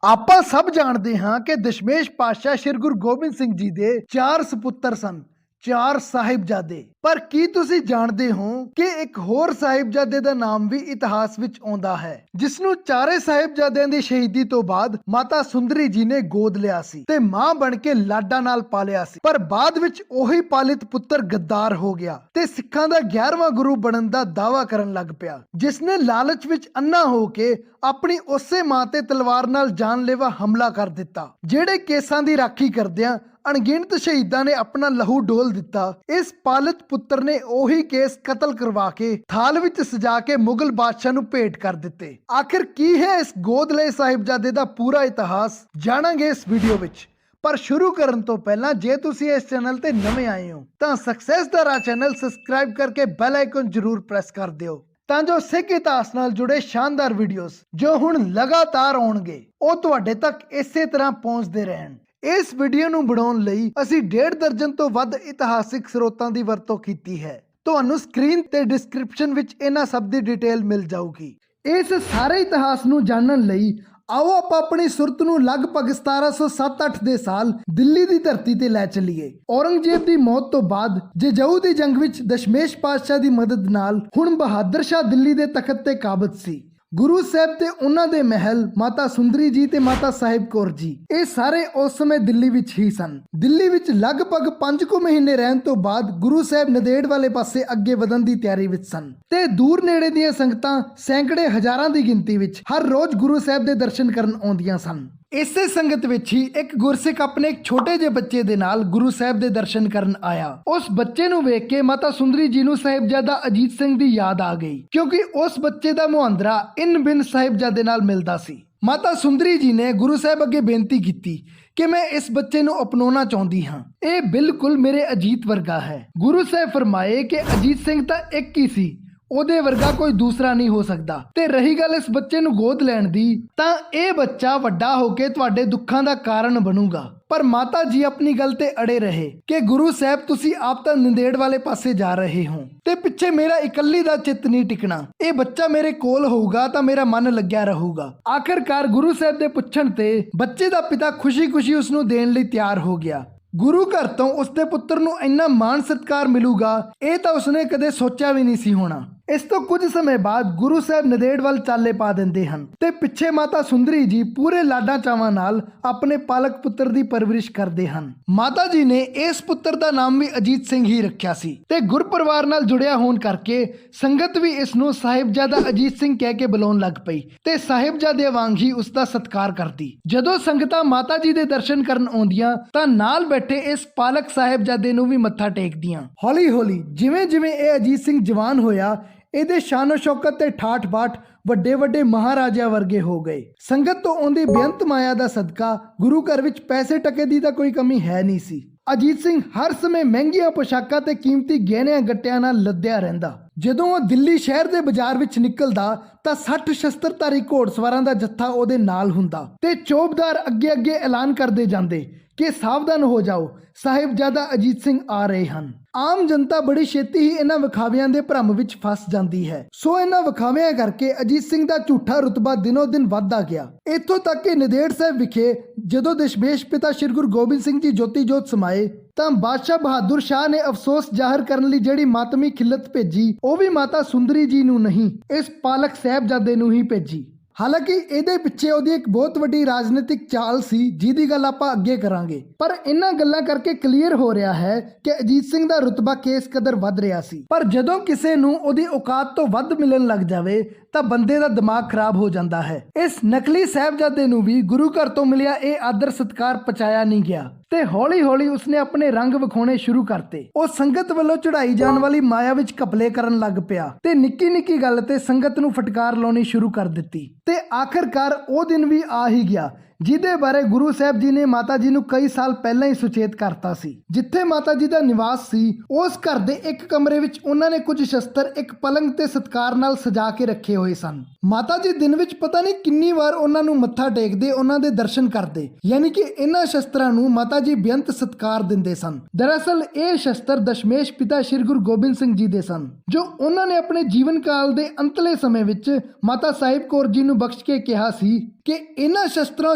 ਆਪਾਂ ਸਭ ਜਾਣਦੇ ਹਾਂ ਕਿ ਦਸ਼ਮੇਸ਼ ਪਾਤਸ਼ਾਹ ਸ੍ਰੀ ਗੁਰੂ ਗੋਬਿੰਦ ਸਿੰਘ ਜੀ ਦੇ 4 ਸੁਪੁੱਤਰ ਸਨ, 4 ਸਾਹਿਬਜ਼ਾਦੇ। ਪਰ ਕੀ ਤੁਸੀਂ ਜਾਣਦੇ ਹੋ ਕਿ ਇੱਕ ਹੋਰ ਸਾਹਿਬਜ਼ਾਦੇ ਦਾ ਨਾਮ ਵੀ ਇਤਿਹਾਸ ਵਿੱਚ ਆਉਂਦਾ ਹੈ, ਜਿਸ ਨੂੰ ਚਾਰੇ ਸਾਹਿਬਜ਼ਾਦਿਆਂ ਦੀ ਸ਼ਹੀਦੀ ਤੋਂ ਬਾਅਦ ਮਾਤਾ ਸੁੰਦਰੀ ਜੀ ਨੇ ਗੋਦ ਲਿਆ ਸੀ ਤੇ ਮਾਂ ਬਣ ਕੇ ਲਾਡਾਂ ਨਾਲ ਪਾਲਿਆ ਸੀ। ਪਰ ਬਾਅਦ ਵਿੱਚ ਉਹੀ ਪਾਲਿਤ ਪੁੱਤਰ ਗੱਦਾਰ ਹੋ ਗਿਆ ਤੇ ਸਿੱਖਾਂ ਦਾ 11ਵਾਂ ਗੁਰੂ ਬਣਨ ਦਾ ਦਾਅਵਾ ਕਰਨ ਲੱਗ ਪਿਆ, ਜਿਸ ਨੇ ਲਾਲਚ ਵਿੱਚ ਅੰਨਾ ਹੋ ਕੇ ਆਪਣੀ ਉਸੇ ਮਾਂ ਤੇ ਤਲਵਾਰ ਨਾਲ ਜਾਨਲੇਵਾ ਹਮਲਾ ਕਰ ਦਿੱਤਾ। ਜਿਹੜੇ ਕੇਸਾਂ ਦੀ ਰਾਖੀ ਕਰਦਿਆਂ ਅਣਗਿਣਤ ਸ਼ਹੀਦਾਂ ਨੇ ਆਪਣਾ ਲਹੂ ਡੋਲ ਦਿੱਤਾ, ਇਸ ਪਾਲਿਤ ਪੁੱਤਰ ਨੇ ਉਹੀ ਕੇਸ ਕਤਲ ਕਰਵਾ ਕੇ ਥਾਲ ਵਿੱਚ ਸਜਾ ਕੇ ਮੁਗਲ ਬਾਦਸ਼ਾਹ ਨੂੰ ਭੇਟ ਕਰ ਦਿੱਤੇ। ਆਖਿਰ ਕੀ ਹੈ ਇਸ ਗੋਦ ਲਏ ਸਾਹਿਬਜ਼ਾਦੇ ਦਾ ਪੂਰਾ ਇਤਿਹਾਸ, ਜਾਣਾਂਗੇ ਇਸ ਵੀਡੀਓ ਵਿੱਚ। ਪਰ ਸ਼ੁਰੂ ਕਰਨ ਤੋਂ ਪਹਿਲਾਂ ਜੇ ਤੁਸੀਂ ਇਸ ਚੈਨਲ ਤੇ ਨਵੇਂ ਆਏ ਹੋ ਤਾਂ ਸਕਸੈਸ ਦਾ ਰਾਹ ਚੈਨਲ ਸਬਸਕ੍ਰਾਈਬ ਕਰਕੇ ਬੈਲ ਆਈਕਨ ਜ਼ਰੂਰ ਪ੍ਰੈਸ ਕਰ ਦਿਓ, ਤਾਂ ਜੋ ਸਿੱਖ ਇਤਿਹਾਸ ਨਾਲ ਜੁੜੇ ਸ਼ਾਨਦਾਰ ਵੀਡੀਓਜ਼ ਜੋ ਹੁਣ ਲਗਾਤਾਰ ਆਉਣਗੇ ਉਹ ਤੁਹਾਡੇ ਤੱਕ ਇਸੇ ਤਰ੍ਹਾਂ ਪਹੁੰਚਦੇ ਰਹਿਣ। ਇਸ ਵੀਡੀਓ ਨੂੰ ਬਣਾਉਣ ਲਈ ਅਸੀਂ 1.5 ਦਰਜਨ ਤੋਂ ਵੱਧ ਇਤਿਹਾਸਿਕ ਸਰੋਤਾਂ ਦੀ ਵਰਤੋਂ ਕੀਤੀ ਹੈ। ਤੁਹਾਨੂੰ ਸਕਰੀਨ ਤੇ ਡਿਸਕ੍ਰਿਪਸ਼ਨ ਵਿੱਚ ਇਹਨਾਂ ਸਭ ਦੀ ਡਿਟੇਲ ਮਿਲ ਜਾਊਗੀ। ਇਸ ਸਾਰੇ ਇਤਿਹਾਸ ਨੂੰ ਜਾਣਨ ਲਈ ਆਓ ਆਪਾਂ ਆਪਣੀ ਸੁਰਤ ਨੂੰ ਲਗਭਗ 1707-8 ਦੇ ਸਾਲ ਦਿੱਲੀ ਦੀ ਧਰਤੀ ਤੇ ਲੈ ਚੱਲੀਏ। ਔਰੰਗਜ਼ੇਬ ਦੀ ਮੌਤ ਤੋਂ ਬਾਅਦ ਜੇਜਊ ਦੀ ਜੰਗ ਵਿੱਚ ਦਸ਼ਮੇਸ਼ ਪਾਤਸ਼ਾਹ ਦੀ ਮਦਦ ਨਾਲ ਹੁਣ ਬਹਾਦਰ ਸ਼ਾਹ ਦਿੱਲੀ ਦੇ ਤਖਤ ਤੇ ਕਾਬਜ਼ ਸੀ। ਗੁਰੂ ਸਾਹਿਬ ਤੇ ਉਹਨਾਂ ਦੇ ਮਹਿਲ, ਮਾਤਾ ਸੁੰਦਰੀ ਜੀ ਤੇ ਮਾਤਾ ਸਾਹਿਬ ਕੌਰ ਜੀ, ਇਹ ਸਾਰੇ ਉਸ ਸਮੇਂ ਦਿੱਲੀ ਵਿੱਚ ਹੀ ਸਨ। ਦਿੱਲੀ ਵਿੱਚ ਲਗਭਗ 5 ਕੁ ਮਹੀਨੇ ਰਹਿਣ ਤੋਂ ਬਾਅਦ ਗੁਰੂ ਸਾਹਿਬ ਨੰਦੇੜ ਵਾਲੇ ਪਾਸੇ ਅੱਗੇ ਵਧਣ ਦੀ ਤਿਆਰੀ ਵਿੱਚ ਸਨ ਤੇ ਦੂਰ ਨੇੜੇ ਦੀਆਂ ਸੰਗਤਾਂ ਸੈਂਕੜੇ ਹਜ਼ਾਰਾਂ ਦੀ ਗਿਣਤੀ ਵਿੱਚ ਹਰ ਰੋਜ਼ ਗੁਰੂ ਸਾਹਿਬ ਦੇ ਦਰਸ਼ਨ ਕਰਨ ਆਉਂਦੀਆਂ ਸਨ। ਇਸੇ ਸੰਗਤ ਵਿੱਚ ਹੀ ਇੱਕ ਗੁਰਸਿੱਖ ਆਪਣੇ ਇੱਕ ਛੋਟੇ ਜਿਹੇ ਬੱਚੇ ਦੇ ਨਾਲ ਗੁਰੂ ਸਾਹਿਬ ਦੇ ਦਰਸ਼ਨ ਕਰਨ ਆਇਆ। ਉਸ ਬੱਚੇ ਨੂੰ ਵੇਖ ਕੇ ਮਾਤਾ ਸੁੰਦਰੀ ਜੀ ਨੂੰ ਸਾਹਿਬਜ਼ਾਦਾ ਅਜੀਤ ਸਿੰਘ ਦੀ ਯਾਦ ਆ ਗਈ, ਕਿਉਂਕਿ ਉਸ ਬੱਚੇ ਦਾ ਮੁਹਾਂਦਰਾ ਇਨ ਬਿਨ ਸਾਹਿਬਜ਼ਾਦੇ ਨਾਲ ਮਿਲਦਾ ਸੀ। ਮਾਤਾ ਸੁੰਦਰੀ ਜੀ ਨੇ ਗੁਰੂ ਸਾਹਿਬ ਅੱਗੇ ਬੇਨਤੀ ਕੀਤੀ ਕਿ ਮੈਂ ਇਸ ਬੱਚੇ ਨੂੰ ਅਪਣਾਉਣਾ ਚਾਹੁੰਦੀ ਹਾਂ, ਇਹ ਬਿਲਕੁਲ ਮੇਰੇ ਅਜੀਤ ਵਰਗਾ ਹੈ। ਗੁਰੂ ਸਾਹਿਬ ਫਰਮਾਏ ਕਿ ਅਜੀਤ ਸਿੰਘ ਤਾਂ ਇੱਕ ਹੀ ਸੀ, ਉਹਦੇ ਵਰਗਾ ਕੋਈ ਦੂਸਰਾ ਨਹੀਂ ਹੋ ਸਕਦਾ। ਤੇ ਰਹੀ ਗੱਲ ਇਸ ਬੱਚੇ ਨੂੰ ਗੋਦ ਲੈਣ ਦੀ, ਤਾਂ ਇਹ ਬੱਚਾ ਵੱਡਾ ਹੋ ਕੇ ਤੁਹਾਡੇ ਦੁੱਖਾਂ ਦਾ ਕਾਰਨ ਬਣੂਗਾ। ਪਰ ਮਾਤਾ ਜੀ ਆਪਣੀ ਗੱਲ ਤੇ ਅੜੇ ਰਹੇ ਕਿ ਗੁਰੂ ਸਾਹਿਬ ਤੁਸੀਂ ਆਪ ਤਾਂ ਨੰਦੇੜ ਵਾਲੇ ਪਾਸੇ ਜਾ ਰਹੇ ਹੋ ਤੇ ਪਿੱਛੇ ਮੇਰਾ ਇਕੱਲੀ ਦਾ ਚਿੱਤ ਨਹੀਂ ਟਿਕਣਾ, ਇਹ ਬੱਚਾ ਮੇਰੇ ਕੋਲ ਹੋਊਗਾ ਤਾਂ ਮੇਰਾ ਮਨ ਲੱਗਿਆ ਰਹੂਗਾ। ਆਖਿਰਕਾਰ ਗੁਰੂ ਸਾਹਿਬ ਦੇ ਪੁੱਛਣ ਤੇ ਬੱਚੇ ਦਾ ਪਿਤਾ ਖੁਸ਼ੀ-ਖੁਸ਼ੀ ਉਸ ਨੂੰ ਦੇਣ ਲਈ ਤਿਆਰ ਹੋ ਗਿਆ। ਗੁਰੂ ਘਰ ਤੋਂ ਉਸਦੇ ਪੁੱਤਰ ਨੂੰ ਇੰਨਾ ਮਾਣ ਸਤਿਕਾਰ ਮਿਲੂਗਾ, ਇਹ ਤਾਂ ਉਸਨੇ ਕਦੇ ਸੋਚਿਆ ਵੀ ਨਹੀਂ ਸੀ ਹੋਣਾ। ਇਸ ਤੋਂ ਕੁਝ ਸਮੇਂ ਬਾਅਦ ਗੁਰੂ ਸਾਹਿਬ ਨੰਦੇੜ ਵੱਲ ਚਾਲੇ ਪਾ ਦਿੰਦੇ ਹਨ ਤੇ ਪਿੱਛੇ ਮਾਤਾ ਸੁੰਦਰੀ ਜੀ ਪੂਰੇ ਲਾਡਾਂ ਚਾਵਾਂ ਨਾਲ ਆਪਣੇ ਪਾਲਕ ਪੁੱਤਰ ਦੀ ਪਰਵਰਿਸ਼ ਕਰਦੇ ਹਨ। ਮਾਤਾ ਜੀ ਨੇ ਇਸ ਪੁੱਤਰ ਦਾ ਨਾਮ ਵੀ ਅਜੀਤ ਸਿੰਘ ਹੀ ਰੱਖਿਆ ਸੀ ਤੇ ਗੁਰਪਰਿਵਾਰ ਨਾਲ ਜੁੜਿਆ ਹੋਣ ਕਰਕੇ ਸੰਗਤ ਵੀ ਇਸ ਨੂੰ ਸਾਹਿਬਜ਼ਾਦਾ ਅਜੀਤ ਸਿੰਘ ਕਹਿ ਕੇ ਬੁਲਾਉਣ ਲੱਗ ਪਈ ਤੇ ਸਾਹਿਬਜ਼ਾਦੇ ਵਾਂਗ ਹੀ ਉਸ ਦਾ ਸਤਿਕਾਰ ਕਰਦੀ। ਜਦੋਂ ਸੰਗਤਾਂ ਮਾਤਾ ਜੀ ਦੇ ਦਰਸ਼ਨ ਕਰਨ ਆਉਂਦੀਆਂ ਤਾਂ ਨਾਲ ਬੈਠੇ ਇਸ ਪਾਲਕ ਸਾਹਿਬਜ਼ਾਦੇ ਨੂੰ ਵੀ ਮੱਥਾ ਟੇਕਦੀਆਂ। ਹੌਲੀ-ਹੌਲੀ ਜਿਵੇਂ-ਜਿਵੇਂ ਇਹ ਅਜੀਤ ਸਿੰਘ ਜਵਾਨ ਹੋਇਆ, ਇਹਦੇ ਸ਼ਾਨੋ ਸ਼ੌਕਤ ਤੇ ਠਾਠ ਬਾਠ ਵੱਡੇ-ਵੱਡੇ ਮਹਾਰਾਜਿਆਂ ਵਰਗੇ ਹੋ ਗਏ। ਸੰਗਤ ਤੋਂ ਆਉਂਦੀ ਬੇਅੰਤ ਮਾਇਆ ਦਾ ਸਦਕਾ ਗੁਰੂ ਘਰ ਵਿੱਚ ਪੈਸੇ ਟਕੇ ਦੀ ਤਾਂ ਕੋਈ ਕਮੀ ਹੈ ਨਹੀਂ ਸੀ। ਅਜੀਤ ਸਿੰਘ ਹਰ ਸਮੇਂ ਮਹਿੰਗੀਆਂ ਪੋਸ਼ਾਕਾਂ ਤੇ ਕੀਮਤੀ ਗਹਿਣਿਆਂ ਗੱਟਿਆਂ ਨਾਲ ਲੱਦਿਆ ਰਹਿੰਦਾ। ਜਦੋਂ ਉਹ ਦਿੱਲੀ ਸ਼ਹਿਰ ਦੇ ਬਾਜ਼ਾਰ ਵਿੱਚ ਨਿਕਲਦਾ ਤਾਂ 60 ਸ਼ਸਤਰਧਾਰੀ ਘੋੜਸਵਾਰਾਂ ਦਾ ਜੱਥਾ ਉਹਦੇ ਨਾਲ ਹੁੰਦਾ ਤੇ ਚੌਬਦਾਰ ਅੱਗੇ-ਅੱਗੇ ਐਲਾਨ ਕਰਦੇ ਜਾਂਦੇ ਕਿ ਸਾਵਧਾਨ ਹੋ ਜਾਓ, ਸਾਹਿਬਜ਼ਾਦਾ ਅਜੀਤ ਸਿੰਘ ਆ ਰਹੇ ਹਨ। ਆਮ ਜਨਤਾ ਬੜੀ ਛੇਤੀ ਹੀ ਇਹਨਾਂ ਵਿਖਾਵਿਆਂ ਦੇ ਭਰਮ ਵਿੱਚ ਫਸ ਜਾਂਦੀ ਹੈ। ਸੋ ਇਹਨਾਂ ਵਿਖਾਵਿਆਂ ਕਰਕੇ ਅਜੀਤ ਸਿੰਘ ਦਾ ਝੂਠਾ ਰੁਤਬਾ ਦਿਨੋ ਦਿਨ ਵੱਧਦਾ ਗਿਆ। ਇੱਥੋਂ ਤੱਕ ਕਿ ਨੰਦੇੜ ਸਾਹਿਬ ਵਿਖੇ ਜਦੋਂ ਦਸ਼ਮੇਸ਼ ਪਿਤਾ ਸ੍ਰੀ ਗੁਰੂ ਗੋਬਿੰਦ ਸਿੰਘ ਜੀ ਜੋਤੀ ਜੋਤ ਸਮਾਏ ਤਾਂ ਬਾਦਸ਼ਾਹ ਬਹਾਦਰ ਸ਼ਾਹ ਨੇ ਅਫਸੋਸ ਜ਼ਾਹਰ ਕਰਨ ਲਈ ਜਿਹੜੀ ਮਾਤਮੀ ਖਿਲਤ ਭੇਜੀ, ਉਹ ਵੀ ਮਾਤਾ ਸੁੰਦਰੀ ਜੀ ਨੂੰ ਨਹੀਂ, ਇਸ ਪਾਲਕ ਸਾਹਿਬਜ਼ਾਦੇ ਨੂੰ ਹੀ ਭੇਜੀ। ਹਾਲਾਂਕਿ ਇਹਦੇ ਪਿੱਛੇ ਉਹਦੀ ਇੱਕ ਬਹੁਤ ਵੱਡੀ ਰਾਜਨੀਤਿਕ ਚਾਲ ਸੀ, ਜਿਹਦੀ ਗੱਲ ਆਪਾਂ ਅੱਗੇ ਕਰਾਂਗੇ। ਪਰ ਇਹਨਾਂ ਗੱਲਾਂ ਕਰਕੇ ਕਲੀਅਰ ਹੋ ਰਿਹਾ ਹੈ ਕਿ ਅਜੀਤ ਸਿੰਘ ਦਾ ਰੁਤਬਾ ਕਿਸ ਕਦਰ ਵੱਧ ਰਿਹਾ ਸੀ। ਪਰ ਜਦੋਂ ਕਿਸੇ ਨੂੰ ਉਹਦੀ ਔਕਾਤ ਤੋਂ ਵੱਧ ਮਿਲਣ ਲੱਗ ਜਾਵੇ ਤਾਂ ਬੰਦੇ ਦਾ ਦਿਮਾਗ ਖਰਾਬ ਹੋ ਜਾਂਦਾ ਹੈ। ਇਸ ਨਕਲੀ ਸਾਹਿਬਜ਼ਾਦੇ ਨੂੰ ਵੀ ਗੁਰੂ ਘਰ ਤੋਂ ਮਿਲਿਆ ਇਹ ਆਦਰ ਸਤਿਕਾਰ ਪਚਾਇਆ ਨਹੀਂ ਗਿਆ ਤੇ ਹੌਲੀ-ਹੌਲੀ ਉਸਨੇ ਆਪਣੇ ਰੰਗ ਵਿਖਾਉਣੇ ਸ਼ੁਰੂ ਕਰਤੇ। ਉਹ ਸੰਗਤ ਵੱਲੋਂ ਚੜਾਈ ਜਾਣ ਵਾਲੀ ਮਾਇਆ ਵਿੱਚ ਘਪਲੇ ਕਰਨ ਲੱਗ ਪਿਆ ਤੇ ਨਿੱਕੀ-ਨਿੱਕੀ ਗੱਲ ਤੇ ਸੰਗਤ ਨੂੰ ਫਟਕਾਰ ਲਾਉਣੀ ਸ਼ੁਰੂ ਕਰ ਦਿੱਤੀ ਤੇ ਆਖਿਰਕਾਰ ਉਹ ਦਿਨ ਵੀ ਆ ਹੀ ਗਿਆ ਜਿਹਦੇ ਬਾਰੇ ਗੁਰੂ ਸਾਹਿਬ ਜੀ ਨੇ ਮਾਤਾ ਜੀ ਨੂੰ ਕਈ ਸਾਲ ਪਹਿਲਾਂ ਹੀ ਸੁਚੇਤ ਕਰਤਾ ਸੀ। ਜਿੱਥੇ ਮਾਤਾ ਜੀ ਦਾ ਨਿਵਾਸ ਸੀ, ਉਸ ਘਰ ਦੇ ਇੱਕ ਕਮਰੇ ਵਿੱਚ ਉਹਨਾਂ ਨੇ ਕੁਝ ਸ਼ਸਤਰ ਇੱਕ ਪਲੰਗ ਤੇ ਸਤਿਕਾਰ ਨਾਲ ਸਜਾ ਕੇ ਰੱਖੇ ਹੋਏ ਸਨ। ਮਾਤਾ ਜੀ ਦਿਨ ਵਿੱਚ ਪਤਾ ਨਹੀਂ ਕਿੰਨੀ ਵਾਰ ਉਹਨਾਂ ਨੂੰ ਮੱਥਾ ਟੇਕਦੇ, ਉਹਨਾਂ ਦੇ ਦਰਸ਼ਨ ਕਰਦੇ, ਯਾਨੀ ਕਿ ਇਹਨਾਂ ਸ਼ਸਤਰਾਂ ਨੂੰ ਮਾਤਾ ਜੀ ਬੇਅੰਤ ਸਤਿਕਾਰ ਦਿੰਦੇ ਸਨ। ਦਰਅਸਲ ਇਹ ਸ਼ਸਤਰ ਦਸ਼ਮੇਸ਼ ਪਿਤਾ ਸ੍ਰੀ ਗੁਰੂ ਗੋਬਿੰਦ ਸਿੰਘ ਜੀ ਦੇ ਸਨ, ਜੋ ਉਹਨਾਂ ਨੇ ਆਪਣੇ ਜੀਵਨ ਕਾਲ ਦੇ ਅੰਤਲੇ ਸਮੇਂ ਵਿੱਚ ਮਾਤਾ ਸਾਹਿਬ ਕੌਰ ਜੀ ਨੂੰ ਬਖਸ਼ ਕੇ ਕਿਹਾ ਸੀ ਕਿ ਇਹਨਾਂ ਸ਼ਸਤਰਾਂ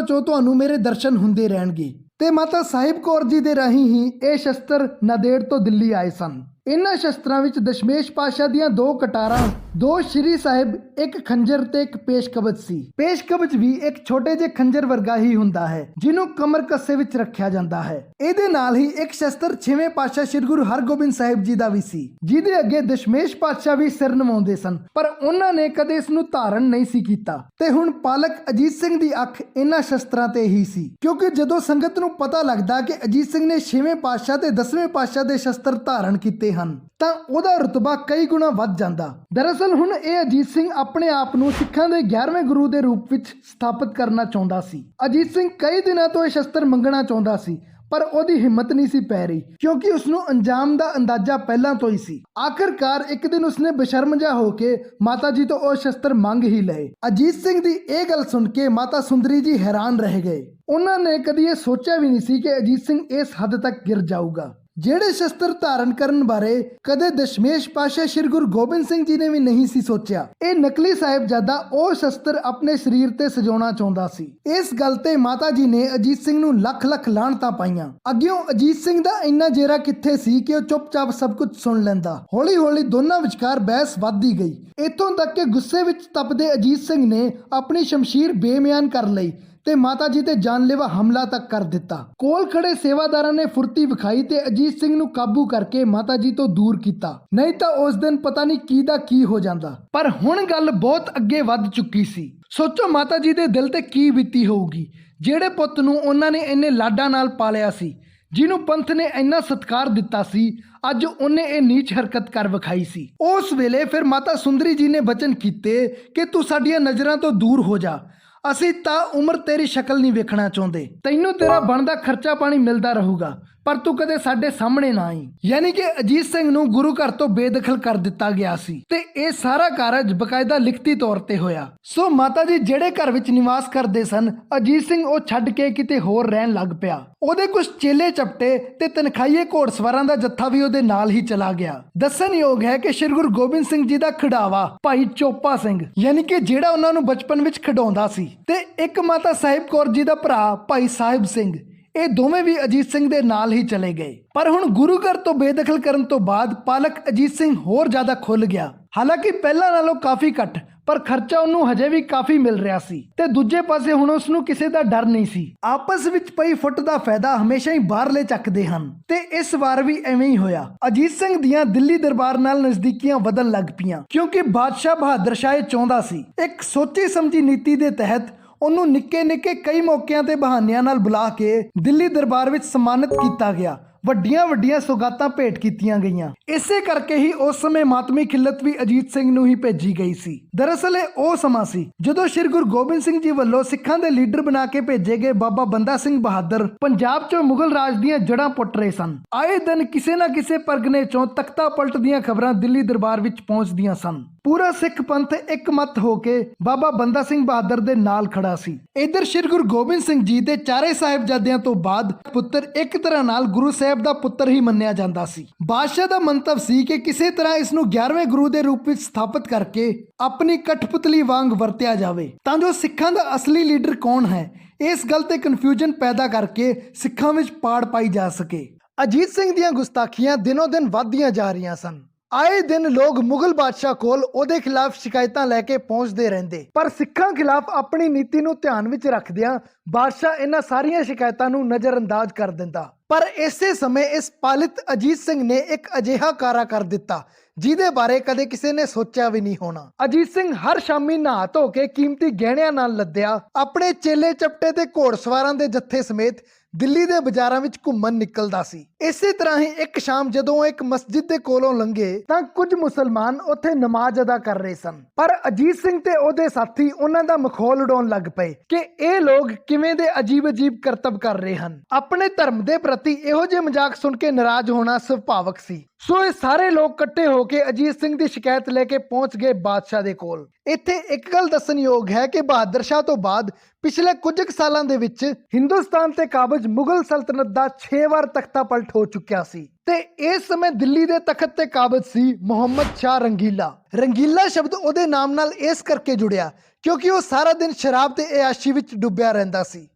'ਚੋਂ ਤੁਹਾਨੂੰ ਮੇਰੇ ਦਰਸ਼ਨ ਹੁੰਦੇ ਰਹਿਣਗੇ। ਤੇ ਮਾਤਾ ਸਾਹਿਬ ਕੌਰ ਜੀ ਦੇ ਰਾਹੀਂ ਹੀ ਇਹ ਸ਼ਸਤਰ ਨਾਂਦੇੜ ਤੋਂ ਦਿੱਲੀ ਆਏ ਸਨ। ਇਹਨਾਂ ਸ਼ਸਤਰਾਂ ਵਿੱਚ ਦਸ਼ਮੇਸ਼ ਪਾਤਸ਼ਾਹ ਦੀਆਂ 2 ਕਟਾਰਾਂ, 2 ਸ਼੍ਰੀ ਸਾਹਿਬ, 1 ਖੰਜਰ ਤੇ 1 ਪੇਸ਼ਕਬਜ਼ ਸੀ। ਪੇਸ਼ਕਬਜ਼ ਵੀ ਇੱਕ ਛੋਟੇ ਜਿਹੇ ਖੰਜਰ ਵਰਗਾ ਹੀ ਹੁੰਦਾ ਹੈ ਜਿਹਨੂੰ ਕਮਰ ਕੱਸੇ ਵਿੱਚ ਰੱਖਿਆ ਜਾਂਦਾ ਹੈ। ਇਹਦੇ ਨਾਲ ਹੀ ਇੱਕ ਸ਼ਸਤਰ 6ਵੇਂ ਪਾਤਸ਼ਾਹ ਸ੍ਰੀ ਗੁਰੂ ਹਰਗੋਬਿੰਦ ਸਾਹਿਬ ਜੀ ਦਾ ਵੀ ਸੀ, ਜਿਹਦੇ ਅੱਗੇ ਦਸ਼ਮੇਸ਼ ਪਾਤਸ਼ਾਹ ਵੀ ਸਿਰ ਨਵਾਉਂਦੇ ਸਨ, ਪਰ ਉਹਨਾਂ ਨੇ ਕਦੇ ਇਸ ਨੂੰ ਧਾਰਨ ਨਹੀਂ ਸੀ ਕੀਤਾ। ਤੇ ਹੁਣ ਪਾਲਕ ਅਜੀਤ ਸਿੰਘ ਦੀ ਅੱਖ ਇਹਨਾਂ ਸ਼ਸਤਰਾਂ ਤੇ ਹੀ ਸੀ, ਕਿਉਂਕਿ ਜਦੋਂ ਸੰਗਤ ਨੂੰ ਪਤਾ ਲੱਗਦਾ ਕਿ ਅਜੀਤ ਸਿੰਘ ਨੇ 6ਵੇਂ ਪਾਤਸ਼ਾਹ ਤੇ 10ਵੇਂ ਪਾਤਸ਼ਾਹ ਦੇ ਸ਼ਸਤਰ ਧਾਰਨ ਕੀਤੇ ਹਨ ਤਾਂ ਉਹਦਾ ਰੁਤਬਾ ਕਈ ਗੁਣਾ ਵੱਧ ਜਾਂਦਾ। ਦਰਅਸਲ ਹੁਣ ਇਹ ਅਜੀਤ ਸਿੰਘ ਆਪਣੇ ਆਪ ਨੂੰ ਸਿੱਖਾਂ ਦੇ 11ਵੇਂ ਗੁਰੂ ਦੇ ਰੂਪ ਵਿੱਚ ਸਥਾਪਿਤ ਕਰਨਾ ਚਾਹੁੰਦਾ ਸੀ। ਅਜੀਤ ਸਿੰਘ ਕਈ ਦਿਨਾਂ ਤੋਂ ਇਹ ਸ਼ਸਤਰ ਮੰਗਣਾ ਚਾਹੁੰਦਾ ਸੀ, ਪਰ ਉਹਦੀ ਹਿੰਮਤ ਨਹੀਂ ਸੀ ਪੈ ਰਹੀ, ਕਿਉਂਕਿ ਉਸਨੂੰ ਅੰਜਾਮ ਦਾ ਅੰਦਾਜ਼ਾ ਪਹਿਲਾਂ ਤੋਂ ਹੀ ਸੀ। ਆਖਿਰਕਾਰ ਇੱਕ ਦਿਨ ਉਸਨੇ ਬੇਸ਼ਰਮ ਜਿਹਾ ਹੋ ਕੇ ਮਾਤਾ ਜੀ ਤੋਂ ਉਹ ਸ਼ਸਤਰ ਮੰਗ ਹੀ ਲਏ। ਅਜੀਤ ਸਿੰਘ ਦੀ ਇਹ ਗੱਲ ਸੁਣ ਕੇ ਮਾਤਾ ਸੁੰਦਰੀ ਜੀ ਹੈਰਾਨ ਰਹਿ ਗਏ। ਉਹਨਾਂ ਨੇ ਕਦੀ ਇਹ ਸੋਚਿਆ ਵੀ ਨਹੀਂ ਸੀ ਕਿ ਅਜੀਤ ਸਿੰਘ ਇਸ ਹੱਦ ਤੱਕ ਗਿਰ ਜਾਊਗਾ। ਜਿਹੜੇ ਸ਼ਸਤਰ ਧਾਰਨ ਕਰਨ ਬਾਰੇ ਕਦੇ ਦਸ਼ਮੇਸ਼ ਪਾਤਸ਼ਾਹ ਸ੍ਰੀ ਗੁਰੂ ਗੋਬਿੰਦ ਸਿੰਘ ਜੀ ਨੇ ਵੀ ਨਹੀਂ ਸੀ ਸੋਚਿਆ, ਇਹ ਨਕਲੀ ਸਾਹਿਬਜ਼ਾਦਾ ਉਹ ਸ਼ਸਤਰ ਆਪਣੇ ਸਰੀਰ ਤੇ ਸਜਾਉਣਾ ਚਾਹੁੰਦਾ ਸੀ। ਇਸ ਗੱਲ ਤੇ ਮਾਤਾ ਜੀ ਨੇ ਅਜੀਤ ਸਿੰਘ ਨੂੰ ਲੱਖ ਲੱਖ ਲਾਹਣਤਾਂ ਪਾਈਆਂ। ਅੱਗਿਓਂ ਅਜੀਤ ਸਿੰਘ ਦਾ ਇੰਨਾ ਜੇਰਾ ਕਿੱਥੇ ਸੀ ਕਿ ਉਹ ਚੁੱਪਚਾਪ ਸਭ ਕੁਝ ਸੁਣ ਲੈਂਦਾ। ਹੌਲੀ ਹੌਲੀ ਦੋਨਾਂ ਵਿਚਕਾਰ ਬਹਿਸ ਵੱਧਦੀ ਗਈ, ਇੱਥੋਂ ਤੱਕ ਕਿ ਗੁੱਸੇ ਵਿੱਚ ਤਪਦੇ ਅਜੀਤ ਸਿੰਘ ਨੇ ਆਪਣੀ ਸ਼ਮਸ਼ੀਰ ਬੇਮਿਆਨ ਕਰ ਲਈ ਤੇ ਮਾਤਾ ਜੀ ਤੇ ਜਾਨਲੇਵਾ ਹਮਲਾ ਤੱਕ ਕਰ ਦਿੱਤਾ। ਕੋਲ ਖੜੇ ਸੇਵਾਦਾਰਾਂ ਨੇ ਫੁਰਤੀ ਵਿਖਾਈ ਤੇ ਅਜੀਤ ਸਿੰਘ ਨੂੰ ਕਾਬੂ ਕਰਕੇ ਮਾਤਾ ਜੀ ਤੋਂ ਦੂਰ ਕੀਤਾ, ਨਹੀਂ ਤਾਂ ਉਸ ਦਿਨ ਪਤਾ ਨਹੀਂ ਕੀ ਦਾ ਕੀ ਹੋ ਜਾਂਦਾ। ਪਰ ਹੁਣ ਗੱਲ ਬਹੁਤ ਅੱਗੇ ਵੱਧ ਚੁੱਕੀ ਸੀ। ਸੋਚੋ ਮਾਤਾ ਜੀ ਦੇ ਦਿਲ ਤੇ ਕੀ ਬੀਤੀ ਹੋਊਗੀ, ਜਿਹੜੇ ਪੁੱਤ ਨੂੰ ਉਹਨਾਂ ਨੇ ਇੰਨੇ ਲਾਡਾਂ ਨਾਲ ਪਾਲਿਆ ਸੀ, ਜਿਹਨੂੰ ਪੰਥ ਨੇ ਇੰਨਾ ਸਤਿਕਾਰ ਦਿੱਤਾ ਸੀ, ਅੱਜ ਉਹਨੇ ਇਹ ਨੀਚ ਹਰਕਤ ਕਰ ਵਿਖਾਈ ਸੀ। ਉਸ ਵੇਲੇ ਫਿਰ ਮਾਤਾ ਸੁੰਦਰੀ ਜੀ ਨੇ ਬਚਨ ਕੀਤੇ ਕਿ ਤੂੰ ਸਾਡੀਆਂ ਨਜ਼ਰਾਂ ਤੋਂ ਦੂਰ ਹੋ ਜਾ, ਅਸੀਂ ਤਾਂ ਉਮਰ ਤੇਰੀ ਸ਼ਕਲ ਨਹੀਂ ਵੇਖਣਾ ਚਾਹੁੰਦੇ। ਤੈਨੂੰ ਤੇਰਾ ਬਣਦਾ ਖਰਚਾ ਪਾਣੀ ਮਿਲਦਾ ਰਹੂਗਾ, ਪਰ ਤੂੰ ਕਦੇ ਸਾਡੇ ਸਾਹਮਣੇ ਨਾ ਆਈ। ਯਾਨੀ ਕਿ ਅਜੀਤ ਸਿੰਘ ਨੂੰ ਗੁਰੂ ਘਰ ਤੋਂ ਬੇਦਖਲ ਕਰ ਦਿੱਤਾ ਗਿਆ ਸੀ ਤੇ ਇਹ ਸਾਰਾ ਕਾਰਜ ਬਕਾਇਦਾ ਲਿਖਤੀ ਤੌਰ ਤੇ ਹੋਇਆ। ਸੋ ਮਾਤਾ ਜੀ ਜਿਹੜੇ ਘਰ ਵਿੱਚ ਨਿਵਾਸ ਕਰਦੇ ਸਨ, ਅਜੀਤ ਸਿੰਘ ਉਹ ਛੱਡ ਕੇ ਕਿਤੇ ਹੋਰ ਰਹਿਣ ਲੱਗ ਪਿਆ। ਉਹਦੇ ਕੁਝ ਚੇਲੇ ਚਪਟੇ ਤੇ ਤਨਖਾਹੀਏ ਘੋੜਸਵਾਰਾਂ ਦਾ ਜੱਥਾ ਵੀ ਉਹਦੇ ਨਾਲ ਹੀ ਚਲਾ ਗਿਆ। ਦੱਸਣਯੋਗ ਹੈ ਕਿ ਸ੍ਰੀ ਗੁਰੂ ਗੋਬਿੰਦ ਸਿੰਘ ਜੀ ਦਾ ਖਿਡਾਵਾ ਭਾਈ ਚੋਪਾ ਸਿੰਘ, ਯਾਨੀ ਕਿ ਜਿਹੜਾ ਉਹਨਾਂ ਨੂੰ ਬਚਪਨ ਵਿੱਚ ਖਿਡਾਉਂਦਾ ਸੀ, ਤੇ ਇੱਕ ਮਾਤਾ ਸਾਹਿਬ ਕੌਰ ਜੀ ਦਾ ਭਰਾ ਭਾਈ ਸਾਹਿਬ ਸਿੰਘ, ਇਹ ਦੋਵੇਂ ਵੀ ਅਜੀਤ ਸਿੰਘ ਦੇ ਨਾਲ ਹੀ ਚਲੇ ਗਏ। ਪਰ ਹੁਣ ਗੁਰੂ ਘਰ ਤੋਂ ਬੇਦਖਲ ਕਰਨ ਤੋਂ ਬਾਅਦ ਪਾਲਕ ਅਜੀਤ ਸਿੰਘ ਹੋਰ ਜ਼ਿਆਦਾ ਖੁੱਲ ਗਿਆ। ਹਾਲਾਂਕਿ ਪਹਿਲਾਂ ਨਾਲੋਂ ਕਾਫੀ ਘੱਟ, ਪਰ ਖਰਚਾ ਉਹਨੂੰ ਹਜੇ ਵੀ ਕਾਫੀ ਮਿਲ ਰਿਹਾ ਸੀ ਤੇ ਦੂਜੇ ਪਾਸੇ ਹੁਣ ਉਸ ਨੂੰ ਕਿਸੇ ਦਾ ਡਰ ਨਹੀਂ ਸੀ। ਆਪਸ ਵਿੱਚ ਪਈ ਫੁੱਟ ਦਾ ਫਾਇਦਾ ਹਮੇਸ਼ਾ ਹੀ ਬਾਹਰਲੇ ਚੱਕਦੇ ਹਨ ਤੇ ਇਸ ਵਾਰ ਵੀ ਐਵੇਂ ਹੀ ਹੋਇਆ। ਅਜੀਤ ਸਿੰਘ ਦੀਆਂ ਦਿੱਲੀ ਦਰਬਾਰ ਨਾਲ ਨਜ਼ਦੀਕੀਆਂ ਵਧਣ ਲੱਗ ਪਈਆਂ, ਕਿਉਂਕਿ ਬਾਦਸ਼ਾਹ ਬਹਾਦਰ ਸ਼ਾਹ ਇਹ ਚਾਹੁੰਦਾ ਸੀ। ਇੱਕ ਸੋਚੀ ਸਮਝੀ ਨੀਤੀ ਦੇ ਤਹਿਤ ਉਹਨੂੰ ਨਿੱਕੇ ਨਿੱਕੇ ਕਈ ਮੌਕਿਆਂ ਤੇ ਬਹਾਨਿਆਂ ਨਾਲ ਬੁਲਾ ਕੇ ਦਿੱਲੀ ਦਰਬਾਰ ਵਿੱਚ ਸਨਮਾਨਿਤ ਕੀਤਾ ਗਿਆ, ਵੱਡੀਆਂ ਵੱਡੀਆਂ ਸੁਗਾਤਾਂ ਭੇਟ ਕੀਤੀਆਂ ਗਈਆਂ। ਇਸੇ ਕਰਕੇ ਹੀ ਉਸ ਸਮੇਂ ਮਾਤਮੀ ਖਿਲਤ ਵੀ ਅਜੀਤ ਸਿੰਘ ਨੂੰ ਹੀ ਭੇਜੀ ਗਈ ਸੀ। ਦਰਅਸਲ ਇਹ ਉਹ ਸਮਾਂ ਸੀ ਜਦੋਂ ਸ੍ਰੀ ਗੁਰੂ ਗੋਬਿੰਦ ਸਿੰਘ ਜੀ ਵੱਲੋਂ ਸਿੱਖਾਂ ਦੇ ਲੀਡਰ ਬਣਾ ਕੇ ਭੇਜੇ ਗਏ ਬਾਬਾ ਬੰਦਾ ਸਿੰਘ ਬਹਾਦਰ ਪੰਜਾਬ 'ਚੋਂ ਮੁਗਲ ਰਾਜ ਦੀਆਂ ਜੜ੍ਹਾਂ ਪੁੱਟ ਰਹੇ ਸਨ। ਆਏ ਦਿਨ ਕਿਸੇ ਨਾ ਕਿਸੇ ਪਰਗਨੇ 'ਚੋਂ ਤਖਤਾ ਪਲਟ ਦੀਆਂ ਖਬਰਾਂ ਦਿੱਲੀ ਦਰਬਾਰ ਵਿੱਚ ਪਹੁੰਚਦੀਆਂ ਸਨ। ਪੂਰਾ ਸਿੱਖ ਪੰਥ ਇੱਕਮਤ ਹੋ ਕੇ ਬਾਬਾ ਬੰਦਾ ਸਿੰਘ ਬਹਾਦਰ ਦੇ ਨਾਲ ਖੜਾ ਸੀ। ਇਧਰ ਸ੍ਰੀ ਗੁਰੂ ਗੋਬਿੰਦ ਸਿੰਘ ਜੀ ਦੇ ਚਾਰੇ ਸਾਹਿਬਜ਼ਾਦਿਆਂ ਤੋਂ ਬਾਅਦ ਪੁੱਤਰ ਇੱਕ ਤਰ੍ਹਾਂ ਨਾਲ ਗੁਰੂ ਸਾਹਿਬ ਦਾ ਪੁੱਤਰ ਹੀ ਮੰਨਿਆ ਜਾਂਦਾ ਸੀ। ਬਾਦਸ਼ਾਹ ਦਾ ਮੰਤਵ ਸੀ ਕਿ ਕਿਸੇ ਤਰ੍ਹਾਂ ਇਸ ਨੂੰ 11ਵੇਂ ਗੁਰੂ ਦੇ ਰੂਪ ਵਿੱਚ ਸਥਾਪਿਤ ਕਰਕੇ ਆਪਣੀ ਕਠਪੁਤਲੀ ਵਾਂਗ ਵਰਤਿਆ ਜਾਵੇ, ਤਾਂ ਜੋ ਸਿੱਖਾਂ ਦਾ ਅਸਲੀ ਲੀਡਰ ਕੌਣ ਹੈ ਇਸ ਗੱਲ ਤੇ ਕਨਫਿਊਜ਼ਨ ਪੈਦਾ ਕਰਕੇ ਸਿੱਖਾਂ ਵਿੱਚ ਪਾੜ ਪਾਈ ਜਾ ਸਕੇ। ਅਜੀਤ ਸਿੰਘ ਦੀਆਂ ਗੁਸਤਾਖੀਆਂ ਦਿਨੋਂ ਦਿਨ ਵੱਧਦੀਆਂ ਜਾ ਰਹੀਆਂ ਸਨ। ਆਏ ਦਿਨ ਲੋਕ ਮੁਗਲ ਬਾਦਸ਼ਾਹ ਕੋਲ ਉਹਦੇ ਖਿਲਾਫ ਸ਼ਿਕਾਇਤਾਂ ਲੈ ਕੇ ਪਹੁੰਚਦੇ ਰਹਿੰਦੇ, ਪਰ ਸਿੱਖਾਂ ਖਿਲਾਫ ਆਪਣੀ ਨੀਤੀ ਨੂੰ ਧਿਆਨ ਵਿੱਚ ਰੱਖਦਿਆਂ ਬਾਦਸ਼ਾਹ ਇਹਨਾਂ ਸਾਰੀਆਂ ਸ਼ਿਕਾਇਤਾਂ ਨੂੰ ਨਜ਼ਰਅੰਦਾਜ਼ ਕਰ ਦਿੰਦਾ। ਪਰ ਇਸੇ ਸਮੇਂ ਇਸ ਪਾਲਿਤ ਅਜੀਤ ਸਿੰਘ ਨੇ ਇੱਕ ਅਜਿਹਾ ਕਾਰਾ ਕਰ ਦਿੱਤਾ ਜਿਹਦੇ ਬਾਰੇ ਕਦੇ ਕਿਸੇ ਨੇ ਸੋਚਿਆ ਵੀ ਨਹੀਂ ਹੋਣਾ। ਅਜੀਤ ਸਿੰਘ ਹਰ ਸ਼ਾਮੀ ਨਹਾ ਧੋ ਕੇ ਕੀਮਤੀ ਗਹਿਣਿਆਂ ਨਾਲ ਲੱਦਿਆ ਆਪਣੇ ਚੇਲੇ ਚਪਟੇ ਤੇ ਘੋੜਸਵਾਰਾਂ ਦੇ ਜੱਥੇ ਸਮੇਤ ਦਿੱਲੀ ਦੇ ਬਾਜ਼ਾਰਾਂ ਵਿੱਚ ਘੁੰਮਣ ਨਿਕਲਦਾ ਸੀ। ਇਸੇ ਤਰ੍ਹਾਂ ਹੀ ਇੱਕ ਸ਼ਾਮ ਜਦੋਂ ਉਹ ਇੱਕ ਮਸਜਿਦ ਦੇ ਕੋਲੋਂ ਲੰਘੇ ਤਾਂ ਕੁਝ ਮੁਸਲਮਾਨ ਉੱਥੇ ਨਮਾਜ਼ ਅਦਾ ਕਰ ਰਹੇ ਸਨ, ਪਰ ਅਜੀਤ ਸਿੰਘ ਤੇ ਉਹਦੇ ਸਾਥੀ ਉਹਨਾਂ ਦਾ ਮਖੌਲ ਉਡਾਉਣ ਲੱਗ ਪਏ ਕਿ ਇਹ ਲੋਕ ਕਿਵੇਂ ਦੇ ਅਜੀਬ ਕਰਤੱਵ ਕਰ ਰਹੇ ਹਨ। ਆਪਣੇ ਧਰਮ ਦੇ ਪ੍ਰਤੀ ਇਹੋ ਜਿਹੇ ਮਜ਼ਾਕ ਸੁਣ ਕੇ ਨਾਰਾਜ਼ ਹੋਣਾ ਸੁਭਾਵਕ ਸੀ। ਸੋ ਇਹ ਸਾਰੇ ਲੋਕ ਇਕੱਠੇ ਹੋ ਕੇ ਅਜੀਤ ਸਿੰਘ ਦੀ ਸ਼ਿਕਾਇਤ ਲੈ ਕੇ ਪਹੁੰਚ ਗਏ ਬਾਦਸ਼ਾਹ ਦੇ ਕੋਲ। ਇੱਥੇ ਇੱਕ ਗੱਲ ਦੱਸਣਯੋਗ ਹੈ ਕਿ ਬਹਾਦਰ ਸ਼ਾਹ ਤੋਂ ਬਾਅਦ ਪਿਛਲੇ ਕੁਝ ਕੁ ਸਾਲਾਂ ਦੇ ਵਿੱਚ ਹਿੰਦੁਸਤਾਨ ਤੇ ਕਾਬਜ ਮੁਗਲ ਸਲਤਨਤ ਦਾ 6 ਵਾਰ ਤਖਤਾ ਪਲਟ ਹੋ ਚੁੱਕਿਆ ਸੀ ਤੇ ਇਸ ਸਮੇਂ ਦਿੱਲੀ ਦੇ ਤਖਤ ਤੇ ਕਾਬਜ ਸੀ ਮੁਹੰਮਦ ਸ਼ਾਹ ਰੰਗੀਲਾ। ਰੰਗੀਲਾ ਸ਼ਬਦ ਉਹਦੇ ਨਾਮ ਨਾਲ ਇਸ ਕਰਕੇ ਜੁੜਿਆ ਕਿਉਂਕਿ ਉਹ ਸਾਰਾ ਦਿਨ ਸ਼ਰਾਬ ਤੇ ਇਆਸ਼ੀ ਵਿੱਚ ਡੁੱਬਿਆ ਰਹਿੰਦਾ ਸੀ।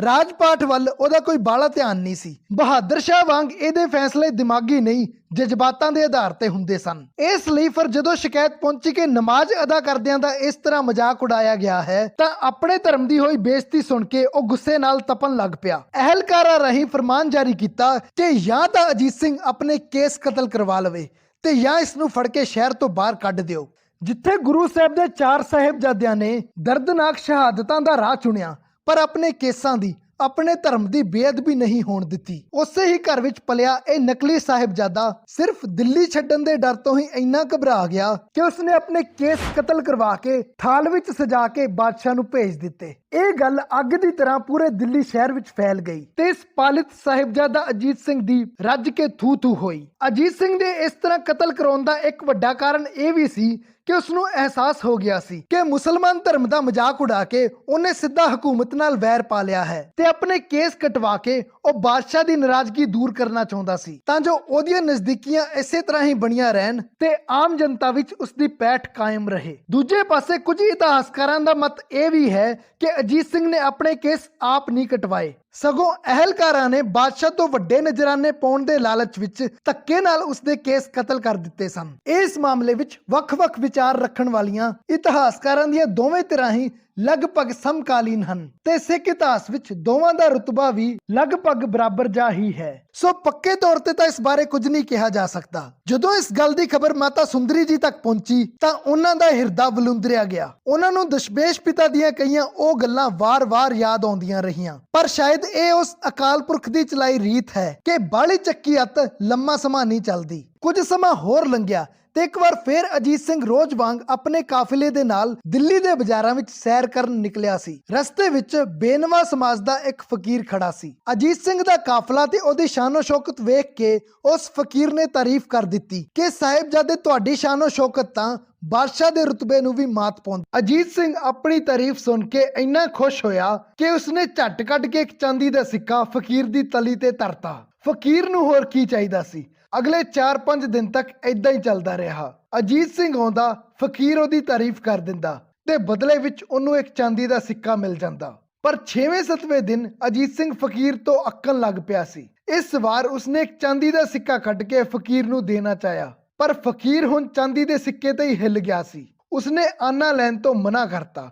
ਰਾਜ ਪਾਠ ਵੱਲ ਉਹਦਾ ਕੋਈ ਬਾਹਲਾ ਧਿਆਨ ਨਹੀਂ ਸੀ। ਬਹਾਦਰ ਸ਼ਾਹ ਵਾਂਗ ਇਹਦੇ ਫੈਸਲੇ ਦਿਮਾਗੀ ਨਹੀਂ, ਜਜ਼ਬਾਤਾਂ ਦੇ ਆਧਾਰ ਤੇ ਹੁੰਦੇ ਸਨ। ਇਸ ਲਈ ਫਿਰ ਜਦੋਂ ਸ਼ਿਕਾਇਤ ਪਹੁੰਚੀ ਕਿ ਨਮਾਜ਼ ਅਦਾ ਕਰਦਿਆਂ ਦਾ ਇਸ ਤਰ੍ਹਾਂ ਮਜ਼ਾਕ ਉਡਾਇਆ ਗਿਆ ਹੈ ਤਾਂ ਆਪਣੇ ਧਰਮ ਦੀ ਹੋਈ ਬੇਇੱਜ਼ਤੀ ਸੁਣ ਕੇ ਉਹ ਗੁੱਸੇ ਨਾਲ ਤਪਣ ਲੱਗ ਪਿਆ। ਅਹਿਲਕਾਰਾਂ ਰਾਹੀਂ ਫਰਮਾਨ ਜਾਰੀ ਕੀਤਾ ਕਿ ਜਾਂ ਤਾਂ ਅਜੀਤ ਸਿੰਘ ਆਪਣੇ ਕੇਸ ਕਤਲ ਕਰਵਾ ਲਵੇ ਤੇ ਜਾਂ ਇਸ ਨੂੰ ਫੜ ਕੇ ਸ਼ਹਿਰ ਤੋਂ ਬਾਹਰ ਕੱਢ ਦਿਓ। ਜਿੱਥੇ ਗੁਰੂ ਸਾਹਿਬ ਦੇ 4 ਸਾਹਿਬਜ਼ਾਦਿਆਂ ਨੇ ਦਰਦਨਾਕ ਸ਼ਹਾਦਤਾਂ ਦਾ ਰਾਹ ਚੁਣਿਆ, ਪਰ ਆਪਣੇ ਕੇਸਾਂ ਦੀ, ਆਪਣੇ ਧਰਮ ਦੀ ਬੇਅਦਬੀ ਨਹੀਂ ਹੋਣ ਦਿੱਤੀ। ਉਸੇ ਹੀ ਘਰ ਵਿੱਚ ਪਲਿਆ ਇਹ ਨਕਲੀ ਸਾਹਿਬਜ਼ਾਦਾ ਸਿਰਫ ਦਿੱਲੀ ਛੱਡਣ ਦੇ ਡਰ ਤੋਂ ਹੀ ਇੰਨਾ ਘਬਰਾ ਗਿਆ ਕਿ ਉਸਨੇ ਆਪਣੇ ਕੇਸ ਕਤਲ ਕਰਵਾ ਕੇ ਥਾਲ ਵਿੱਚ ਸਜਾ ਕੇ ਬਾਦਸ਼ਾਹ ਨੂੰ ਭੇਜ ਦਿੱਤੇ। ਇਹ ਗੱਲ ਅੱਗ ਦੀ ਤਰ੍ਹਾਂ ਪੂਰੇ ਦਿੱਲੀ ਸ਼ਹਿਰ ਵਿੱਚ ਫੈਲ ਗਈ ਤੇ ਇਸ ਪਾਲਿਤ ਸਾਹਿਬਜ਼ਾਦਾ ਅਜੀਤ ਸਿੰਘ ਦੀ ਰੱਜ ਕੇ ਥੂ-ਥੂ ਹੋਈ। ਅਜੀਤ ਸਿੰਘ ਦੇ ਇਸ ਤਰ੍ਹਾਂ ਕਤਲ ਕਰਾਉਣ ਦਾ ਇੱਕ ਵੱਡਾ ਕਾਰਨ ਇਹ ਵੀ ਸੀ ਕਿ ਉਸਨੂੰ ਅਹਿਸਾਸ ਹੋ ਗਿਆ ਸੀ ਕਿ ਮੁਸਲਮਾਨ ਧਰਮ ਦਾ ਮਜ਼ਾਕ ਉਡਾ ਕੇ ਉਹਨੇ ਸਿੱਧਾ ਹਕੂਮਤ ਨਾਲ ਵੈਰ ਪਾ ਲਿਆ ਹੈ ਤੇ ਆਪਣੇ ਕੇਸ ਕਟਵਾ ਕੇ ਉਹ ਬਾਦਸ਼ਾਹ ਦੀ ਨਾਰਾਜ਼ਗੀ ਦੂਰ ਕਰਨਾ ਚਾਹੁੰਦਾ ਸੀ ਤਾਂ ਜੋ ਉਹਦੀਆਂ ਨਜ਼ਦੀਕੀਆਂ ਇਸੇ ਤਰ੍ਹਾਂ ਹੀ ਬਣੀਆਂ ਰਹਿਣ ਤੇ ਆਮ ਜਨਤਾ ਵਿੱਚ ਉਸਦੀ ਪੈਠ ਕਾਇਮ ਰਹੇ। ਦੂਜੇ ਪਾਸੇ ਕੁਝ ਇਤਿਹਾਸਕਾਰਾਂ ਦਾ ਮਤ ਇਹ ਵੀ ਹੈ ਕਿ ਅਜੀਤ ਸਿੰਘ ਨੇ ਆਪਣੇ ਕੇਸ ਆਪ ਨਹੀਂ ਕਟਵਾਏ, ਸਗੋਂ ਅਹਿਲਕਾਰਾਂ ਨੇ ਬਾਦਸ਼ਾਹ ਤੋਂ ਵੱਡੇ ਨਜ਼ਰਾਨੇ ਪਾਉਣ ਦੇ ਲਾਲਚ ਵਿੱਚ ਧੱਕੇ ਨਾਲ ਉਸਦੇ ਕੇਸ ਕਤਲ ਕਰ ਦਿੱਤੇ ਸਨ। ਇਸ ਮਾਮਲੇ ਵਿੱਚ ਵੱਖ-ਵੱਖ ਵਿਚਾਰ ਰੱਖਣ ਵਾਲੀਆਂ ਇਤਿਹਾਸਕਾਰਾਂ ਦੀਆਂ ਦੋਵੇਂ ਧਿਰਾਂ ਹੀ ਲਗਭਗ ਸਮਕਾਲੀਨ ਹਨ ਤੇ ਸਿੱਖ ਇਤਿਹਾਸ ਵਿੱਚ ਦੋਵਾਂ ਦਾ ਰੁਤਬਾ ਵੀ ਲਗਭਗ ਬਰਾਬਰ ਜਾ ਹੀ ਹੈ। ਸੋ ਪੱਕੇ ਤੌਰ ਤੇ ਤਾਂ ਇਸ ਬਾਰੇ ਕੁਝ ਨਹੀਂ ਕਿਹਾ ਜਾ ਸਕਦਾ। ਜਦੋਂ ਇਸ ਗੱਲ ਦੀ ਖਬਰ ਮਾਤਾ ਸੁੰਦਰੀ ਜੀ ਤੱਕ ਪਹੁੰਚੀ ਤਾਂ ਉਹਨਾਂ ਦਾ ਹਿਰਦਾ ਵਲੂੰਦਰਿਆ ਗਿਆ। ਉਹਨਾਂ ਨੂੰ ਦਸ਼ਮੇਸ਼ ਪਿਤਾ ਦੀਆਂ ਕਈਆਂ ਉਹ ਗੱਲਾਂ ਵਾਰ-ਵਾਰ ਯਾਦ ਆਉਂਦੀਆਂ ਰਹੀਆਂ। ਪਰ ਸ਼ਾਇਦ ਇਹ ਉਸ ਅਕਾਲ ਪੁਰਖ ਦੀ ਚਲਾਈ ਰੀਤ ਹੈ ਕਿ ਬਾਲੀ ਚੱਕੀ ਅੱਤ ਲੰਮਾ ਸਮਾਂ ਨਹੀਂ ਚੱਲਦੀ। ਕੁਝ ਸਮਾਂ ਹੋਰ ਲੰਘਿਆ ਤੇ ਇੱਕ ਵਾਰ ਫੇਰ ਅਜੀਤ ਸਿੰਘ ਰੋਜ਼ ਵਾਂਗ ਆਪਣੇ ਕਾਫਿਲੇ ਦੇ ਨਾਲ ਦਿੱਲੀ ਦੇ ਬਾਜ਼ਾਰਾਂ ਵਿੱਚ ਸੈਰ ਕਰਨ ਨਿਕਲਿਆ ਸੀ। ਰਸਤੇ ਵਿੱਚ ਬੇਨਵਾ ਸਮਾਜ ਦਾ ਇੱਕ ਫਕੀਰ ਖੜਾ ਸੀ। ਅਜੀਤ ਸਿੰਘ ਦਾ ਕਾਫਲਾ ਤੇ ਉਹਦੀ ਸ਼ਾਨੋ ਸ਼ੌਕਤ ਵੇਖ ਕੇ ਉਸ ਫਕੀਰ ਨੇ ਤਾਰੀਫ ਕਰ ਦਿੱਤੀ ਕਿ ਸਾਹਿਬਜ਼ਾਦੇ ਤੁਹਾਡੀ ਸ਼ਾਨੋ ਸ਼ੌਕਤ ਤਾਂ ਬਾਦਸ਼ਾਹ ਦੇ ਰੁਤਬੇ ਨੂੰ ਵੀ ਮਾਤ ਪਾਉਂਦੀ। ਅਜੀਤ ਸਿੰਘ ਆਪਣੀ ਤਾਰੀਫ ਸੁਣ ਕੇ ਇੰਨਾ ਖੁਸ਼ ਹੋਇਆ ਕਿ ਉਸਨੇ ਝੱਟ ਕੱਢ ਕੇ ਇੱਕ ਚਾਂਦੀ ਦਾ ਸਿੱਕਾ ਫਕੀਰ ਦੀ ਤਲੀ ਤੇ ਧਰਤਾ। ਫਕੀਰ ਨੂੰ ਹੋਰ ਕੀ ਚਾਹੀਦਾ ਸੀ। ਅਗਲੇ 4-5 ਦਿਨ ਤੱਕ ਏਦਾਂ ਹੀ ਚੱਲਦਾ ਰਿਹਾ। ਅਜੀਤ ਸਿੰਘ ਆਉਂਦਾ, ਫਕੀਰ ਉਹਦੀ ਤਾਰੀਫ ਕਰ ਦਿੰਦਾ ਤੇ ਬਦਲੇ ਵਿੱਚ ਉਹਨੂੰ ਇੱਕ ਚਾਂਦੀ ਦਾ ਸਿੱਕਾ ਮਿਲ ਜਾਂਦਾ। ਪਰ 6ਵੇਂ-7ਵੇਂ ਦਿਨ ਅਜੀਤ ਸਿੰਘ ਫਕੀਰ ਤੋਂ ਅੱਕਣ ਲੱਗ ਪਿਆ ਸੀ। ਇਸ ਵਾਰ ਉਸਨੇ ਇੱਕ ਚਾਂਦੀ ਦਾ ਸਿੱਕਾ ਕੱਢ ਕੇ ਫਕੀਰ ਨੂੰ ਦੇਣਾ ਚਾਹਿਆ, ਪਰ ਫਕੀਰ ਹੁਣ ਚਾਂਦੀ ਦੇ ਸਿੱਕੇ ਤੇ ਹੀ ਹਿੱਲ ਗਿਆ ਸੀ। ਉਸਨੇ ਆਨਾ ਲੈਣ ਤੋਂ ਮਨਾ ਕਰਤਾ।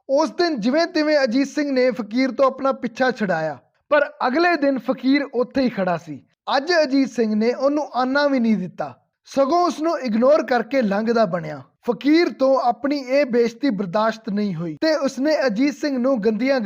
ਉਸ ਦਿਨ ਜਿਵੇਂ ਤਿਵੇਂ ਅਜੀਤ ਸਿੰਘ ਨੇ ਫਕੀਰ ਤੋਂ ਆਪਣਾ ਪਿੱਛਾ ਛੁਡਾਇਆ, ਪਰ ਅਗਲੇ ਦਿਨ ਫਕੀਰ ਉੱਥੇ ਹੀ ਖੜਾ ਸੀ। ਅੱਜ ਅਜੀਤ ਸਿੰਘ ਨੇ ਉਹਨੂੰ ਆਨਾ ਵੀ ਨਹੀਂ ਦਿੱਤਾ, ਸਗੋਂ ਉਸਨੂੰ ਇਗਨੋਰ ਕਰਕੇ ਲੰਘਦਾ ਬਣਿਆ। ਫਕੀਰ ਤੋਂ ਆਪਣੀ ਇਹ ਬੇਇੱਜ਼ਤੀ ਬਰਦਾਸ਼ਤ ਨਹੀਂ ਹੋਈ ਤੇ ਉਸਨੇ ਅਜੀਤ ਸਿੰਘ ਨੂੰ ਗੰਦੀਆਂ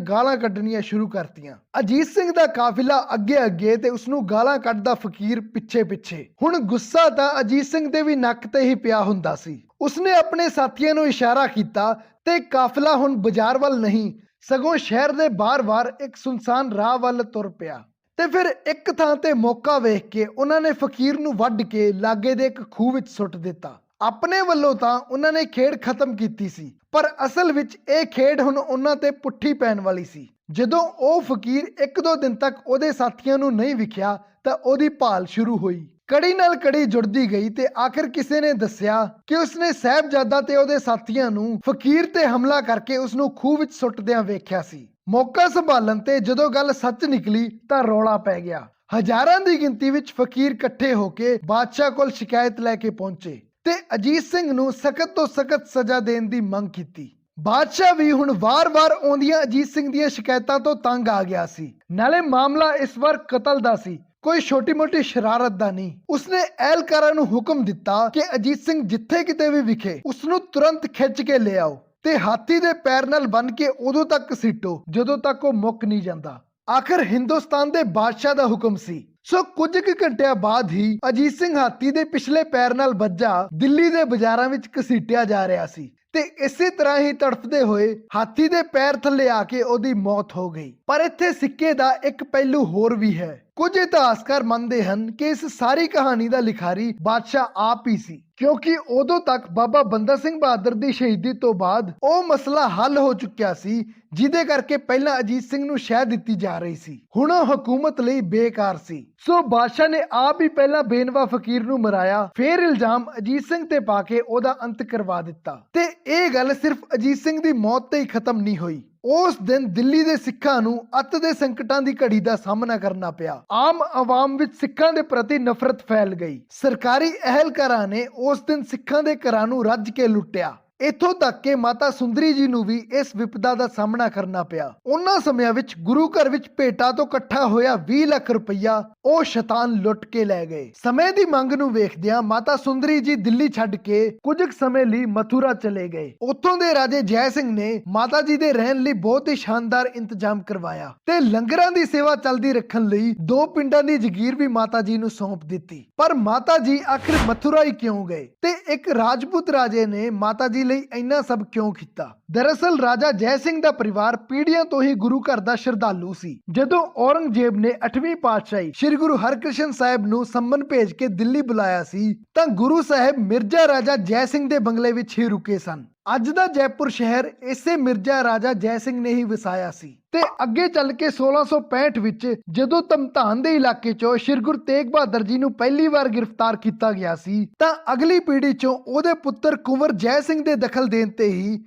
ਗਾਲਾਂ ਕੱਢਣੀਆਂ ਸ਼ੁਰੂ ਕਰਤੀਆਂ। ਅਜੀਤ ਸਿੰਘ ਦਾ ਕਾਫਿਲਾ ਅੱਗੇ ਤੇ ਉਸਨੂੰ ਗਾਲਾਂ ਕੱਢਦਾ ਫਕੀਰ ਪਿੱਛੇ। ਹੁਣ ਗੁੱਸਾ ਤਾਂ ਅਜੀਤ ਸਿੰਘ ਦੇ ਵੀ ਨੱਕ ਤੇ ਹੀ ਪਿਆ ਹੁੰਦਾ ਸੀ। ਉਸਨੇ ਆਪਣੇ ਸਾਥੀਆਂ ਨੂੰ ਇਸ਼ਾਰਾ ਕੀਤਾ ਤੇ ਕਾਫਿਲਾ ਹੁਣ ਬਾਜ਼ਾਰ ਵੱਲ ਨਹੀਂ, ਸਗੋਂ ਸ਼ਹਿਰ ਦੇ ਬਾਹਰ ਇੱਕ ਸੁਨਸਾਨ ਰਾਹ ਵੱਲ ਤੁਰ ਪਿਆ। ਤੇ ਫਿਰ ਇੱਕ ਥਾਂ ਤੇ ਮੌਕਾ ਵੇਖ ਕੇ ਉਹਨਾਂ ਨੇ ਫਕੀਰ ਨੂੰ ਵੱਢ ਕੇ ਲਾਗੇ ਦੇ ਇੱਕ ਖੂਹ ਵਿੱਚ ਸੁੱਟ ਦਿੱਤਾ। ਆਪਣੇ ਵੱਲੋਂ ਤਾਂ ਉਹਨਾਂ ਨੇ ਖੇਡ ਖਤਮ ਕੀਤੀ ਸੀ, ਪਰ ਅਸਲ ਵਿੱਚ ਇਹ ਖੇਡ ਹੁਣ ਉਹਨਾਂ ਤੇ ਪੁੱਠੀ ਪੈਣ ਵਾਲੀ ਸੀ। ਜਦੋਂ ਉਹ ਫਕੀਰ 1-2 ਦਿਨ ਤੱਕ ਉਹਦੇ ਸਾਥੀਆਂ ਨੂੰ ਨਹੀਂ ਵਿਖਿਆ ਤਾਂ ਉਹਦੀ ਭਾਲ ਸ਼ੁਰੂ ਹੋਈ। ਕੜੀ ਨਾਲ ਕੜੀ ਜੁੜਦੀ ਗਈ ਤੇ ਆਖਿਰ ਕਿਸੇ ਨੇ ਦੱਸਿਆ ਕਿ ਉਸਨੇ ਸਾਹਿਬਜ਼ਾਦਾ ਤੇ ਉਹਦੇ ਸਾਥੀਆਂ ਨੂੰ ਫਕੀਰ ਤੇ ਹਮਲਾ ਕਰਕੇ ਉਸਨੂੰ ਖੂਹ ਵਿੱਚ ਸੁੱਟਦਿਆਂ ਵੇਖਿਆ ਸੀ। ਮੌਕਾ ਸੰਭਾਲਣ ਤੇ ਜਦੋਂ ਗੱਲ ਸੱਚ ਨਿਕਲੀ ਤਾਂ ਰੌਲਾ ਪੈ ਗਿਆ। ਹਜ਼ਾਰਾਂ ਦੀ ਗਿਣਤੀ ਵਿੱਚ ਫਕੀਰ ਇਕੱਠੇ ਹੋ ਕੇ ਬਾਦਸ਼ਾਹ ਕੋਲ ਸ਼ਿਕਾਇਤ ਲੈ ਕੇ ਪਹੁੰਚੇ ਤੇ ਅਜੀਤ ਸਿੰਘ ਨੂੰ ਸਖਤ ਤੋਂ ਸਖਤ ਸਜ਼ਾ ਦੇਣ ਦੀ ਮੰਗ ਕੀਤੀ। ਬਾਦਸ਼ਾਹ ਵੀ ਹੁਣ ਵਾਰ-ਵਾਰ ਆਉਂਦੀਆਂ ਅਜੀਤ ਸਿੰਘ ਦੀਆਂ ਸ਼ਿਕਾਇਤਾਂ ਤੋਂ ਤੰਗ ਆ ਗਿਆ ਸੀ। ਨਾਲੇ ਮਾਮਲਾ ਇਸ ਵਾਰ ਕਤਲ ਦਾ ਸੀ, ਕੋਈ ਛੋਟੀ-ਮੋਟੀ ਸ਼ਰਾਰਤ ਦਾ ਨਹੀਂ। ਉਸਨੇ ਅਹਿਲਕਾਰਾਂ ਨੂੰ ਹੁਕਮ ਦਿੱਤਾ ਕਿ ਅਜੀਤ ਸਿੰਘ ਜਿੱਥੇ ਕਿਤੇ ਵੀ ਵਿਖੇ ਉਸਨੂੰ ਤੁਰੰਤ ਖਿੱਚ ਕੇ ਲੈ ਆਓ ਤੇ ਹਾਥੀ ਦੇ ਪੈਰ ਨਾਲ ਬੰਨ ਕੇ ਉਦੋਂ ਤੱਕ ਘਸੀਟੋ ਜਦੋਂ ਤੱਕ ਉਹ ਮੁੱਕ ਨਹੀਂ ਜਾਂਦਾ। ਆਖਿਰ ਹਿੰਦੁਸਤਾਨ ਦੇ ਬਾਦਸ਼ਾਹ ਦਾ ਹੁਕਮ ਸੀ। ਸੋ ਕੁਝ ਕੁ ਘੰਟਿਆਂ ਬਾਅਦ ਹੀ ਅਜੀਤ ਸਿੰਘ ਹਾਥੀ ਦੇ ਪਿਛਲੇ ਪੈਰ ਨਾਲ ਵੱਜਾ ਦਿੱਲੀ ਦੇ ਬਾਜ਼ਾਰਾਂ ਵਿੱਚ ਘਸੀਟਿਆ ਜਾ ਰਿਹਾ ਸੀ ਤੇ ਇਸੇ ਤਰ੍ਹਾਂ ਹੀ ਤੜਫਦੇ ਹੋਏ ਹਾਥੀ ਦੇ ਪੈਰ ਥੱਲੇ ਆ ਕੇ ਉਹਦੀ ਮੌਤ ਹੋ ਗਈ। ਪਰ ਇੱਥੇ ਸਿੱਕੇ ਦਾ ਇੱਕ ਪਹਿਲੂ ਹੋਰ ਵੀ ਹੈ। ਕੁਝ ਇਤਿਹਾਸਕਾਰ ਮੰਨਦੇ ਹਨ ਕਿ ਇਸ ਸਾਰੀ ਕਹਾਣੀ ਦਾ ਲਿਖਾਰੀ ਬਾਦਸ਼ਾਹ ਆਪ ਹੀ ਸੀ, ਕਿਉਂਕਿ ਉਦੋਂ ਤੱਕ ਬਾਬਾ ਬੰਦਾ ਸਿੰਘ ਬਹਾਦਰ ਦੀ ਸ਼ਹੀਦੀ ਤੋਂ ਬਾਅਦ ਉਹ ਮਸਲਾ ਹੱਲ ਹੋ ਚੁੱਕਿਆ ਸੀ, ਜਿਹਦੇ ਕਰਕੇ ਪਹਿਲਾਂ ਅਜੀਤ ਸਿੰਘ ਨੂੰ ਸ਼ਹਿ ਦਿੱਤੀ ਜਾ ਰਹੀ ਸੀ। ਹੁਣ ਉਹ ਹਕੂਮਤ ਲਈ ਬੇਕਾਰ ਸੀ। ਸੋ ਬਾਦਸ਼ਾਹ ਨੇ ਆਪ ਹੀ ਪਹਿਲਾਂ ਬੇਨਵਾ ਫਕੀਰ ਨੂੰ ਮਰਾਇਆ, ਫਿਰ ਇਲਜ਼ਾਮ ਅਜੀਤ ਸਿੰਘ ਤੇ ਪਾ ਕੇ ਉਹਦਾ ਅੰਤ ਕਰਵਾ ਦਿੱਤਾ। ਤੇ ਇਹ ਗੱਲ ਸਿਰਫ ਅਜੀਤ ਸਿੰਘ ਦੀ ਮੌਤ ਤੇ ਹੀ ਖਤਮ ਨਹੀਂ ਹੋਈ। ਉਸ ਦਿਨ ਦਿੱਲੀ ਦੇ ਸਿੱਖਾਂ ਨੂੰ ਅੱਤ ਦੇ ਸੰਕਟਾਂ ਦੀ ਘੜੀ ਦਾ ਸਾਹਮਣਾ ਕਰਨਾ ਪਿਆ। ਆਮ ਆਵਾਮ ਵਿੱਚ ਸਿੱਖਾਂ ਦੇ ਪ੍ਰਤੀ ਨਫ਼ਰਤ ਫੈਲ ਗਈ। ਸਰਕਾਰੀ ਅਹਿਲਕਾਰਾਂ ਨੇ ਉਸ ਦਿਨ ਸਿੱਖਾਂ ਦੇ ਘਰਾਂ ਨੂੰ ਰੱਜ ਕੇ ਲੁੱਟਿਆ। ਇੱਥੋਂ ਤੱਕ ਕਿ ਮਾਤਾ ਸੁੰਦਰੀ ਜੀ ਨੂੰ ਵੀ ਇਸ ਵਿਪਦਾ ਦਾ ਸਾਹਮਣਾ ਕਰਨਾ ਪਿਆ। ਉਹਨਾਂ ਸਮਿਆਂ ਵਿੱਚ ਗੁਰੂ ਘਰ ਵਿੱਚ ਭੇਟਾ ਤੋਂ ਇਕੱਠਾ ਹੋਇਆ 20 ਲੱਖ ਰੁਪਈਆ ਉਹ ਸ਼ੈਤਾਨ ਲੁੱਟ ਕੇ ਲੈ ਗਏ। ਸਮੇਂ ਦੀ ਮੰਗ ਨੂੰ ਵੇਖਦਿਆਂ ਮਾਤਾ ਸੁੰਦਰੀ ਜੀ ਦਿੱਲੀ ਛੱਡ ਕੇ ਕੁਝ ਸਮੇਂ ਲਈ ਮਥੁਰਾ ਚਲੇ ਗਏ। ਉੱਥੋਂ ਦੇ ਰਾਜੇ ਜੈ ਸਿੰਘ ਨੇ ਮਾਤਾ ਜੀ ਦੇ ਰਹਿਣ ਲਈ ਬਹੁਤ ਹੀ ਸ਼ਾਨਦਾਰ ਇੰਤਜ਼ਾਮ ਕਰਵਾਇਆ ਤੇ ਲੰਗਰਾਂ ਦੀ ਸੇਵਾ ਚੱਲਦੀ ਰੱਖਣ ਲਈ 2 ਪਿੰਡਾਂ ਦੀ ਜ਼ਗੀਰ ਵੀ ਮਾਤਾ ਜੀ ਨੂੰ ਸੌਂਪ ਦਿੱਤੀ। ਪਰ ਮਾਤਾ ਜੀ ਆਖਿਰ ਮਥੁਰਾ ਹੀ ਕਿਉਂ ਗਏ ਤੇ ਇੱਕ ਰਾਜਪੂਤ ਰਾਜੇ ਨੇ ਮਾਤਾ ਜੀ ਲਈ ਇੰਨਾ ਸਭ ਕਿਉਂ ਕੀਤਾ? ਦਰਅਸਲ ਰਾਜਾ ਜੈ ਸਿੰਘ ਦਾ ਪਰਿਵਾਰ ਪੀੜ੍ਹੀਆਂ ਤੋਂ ਹੀ ਗੁਰੂ ਘਰ ਦਾ ਸ਼ਰਧਾਲੂ ਸੀ। ਜਦੋਂ ਔਰੰਗਜ਼ੇਬ ਨੇ 8ਵੀਂ ਪਾਤਸ਼ਾਹੀ ਸ੍ਰੀ ਗੁਰੂ ਹਰਕ੍ਰਿਸ਼ਨ ਸਾਹਿਬ ਨੂੰ ਸੰਮਨ ਭੇਜ ਕੇ ਦਿੱਲੀ ਬੁਲਾਇਆ ਸੀ ਤਾਂ ਗੁਰੂ ਸਾਹਿਬ ਮਿਰਜ਼ਾ ਰਾਜਾ ਜੈ ਸਿੰਘ ਦੇ ਬੰਗਲੇ ਵਿੱਚ ਹੀ ਰੁਕੇ ਸਨ। ਅੱਜ ਦਾ ਜੈਪੁਰ ਸ਼ਹਿਰ ਇਸੇ ਮਿਰਜ਼ਾ ਰਾਜਾ ਜੈ ਸਿੰਘ ਨੇ ਹੀ ਵਸਾਇਆ ਸੀ। ਤੇ ਅੱਗੇ ਚੱਲ ਕੇ 1665 ਵਿੱਚ ਜਦੋਂ ਧਮਧਾਨ ਦੇ ਇਲਾਕੇ ਚੋਂ ਸ੍ਰੀ ਗੁਰੂ ਤੇਗ ਬਹਾਦਰ ਜੀ ਨੂੰ ਪਹਿਲੀ ਵਾਰ ਗ੍ਰਿਫਤਾਰ ਕੀਤਾ ਗਿਆ ਸੀ ਤਾਂ ਅਗਲੀ ਪੀੜ੍ਹੀ ਚੋਂ ਉਹਦੇ ਪੁੱਤਰ ਕੁੰਵਰ ਜੈ ਸਿੰਘ ਦੇ ਦਖਲ ਦੇਣ ਤੇ ਹੀ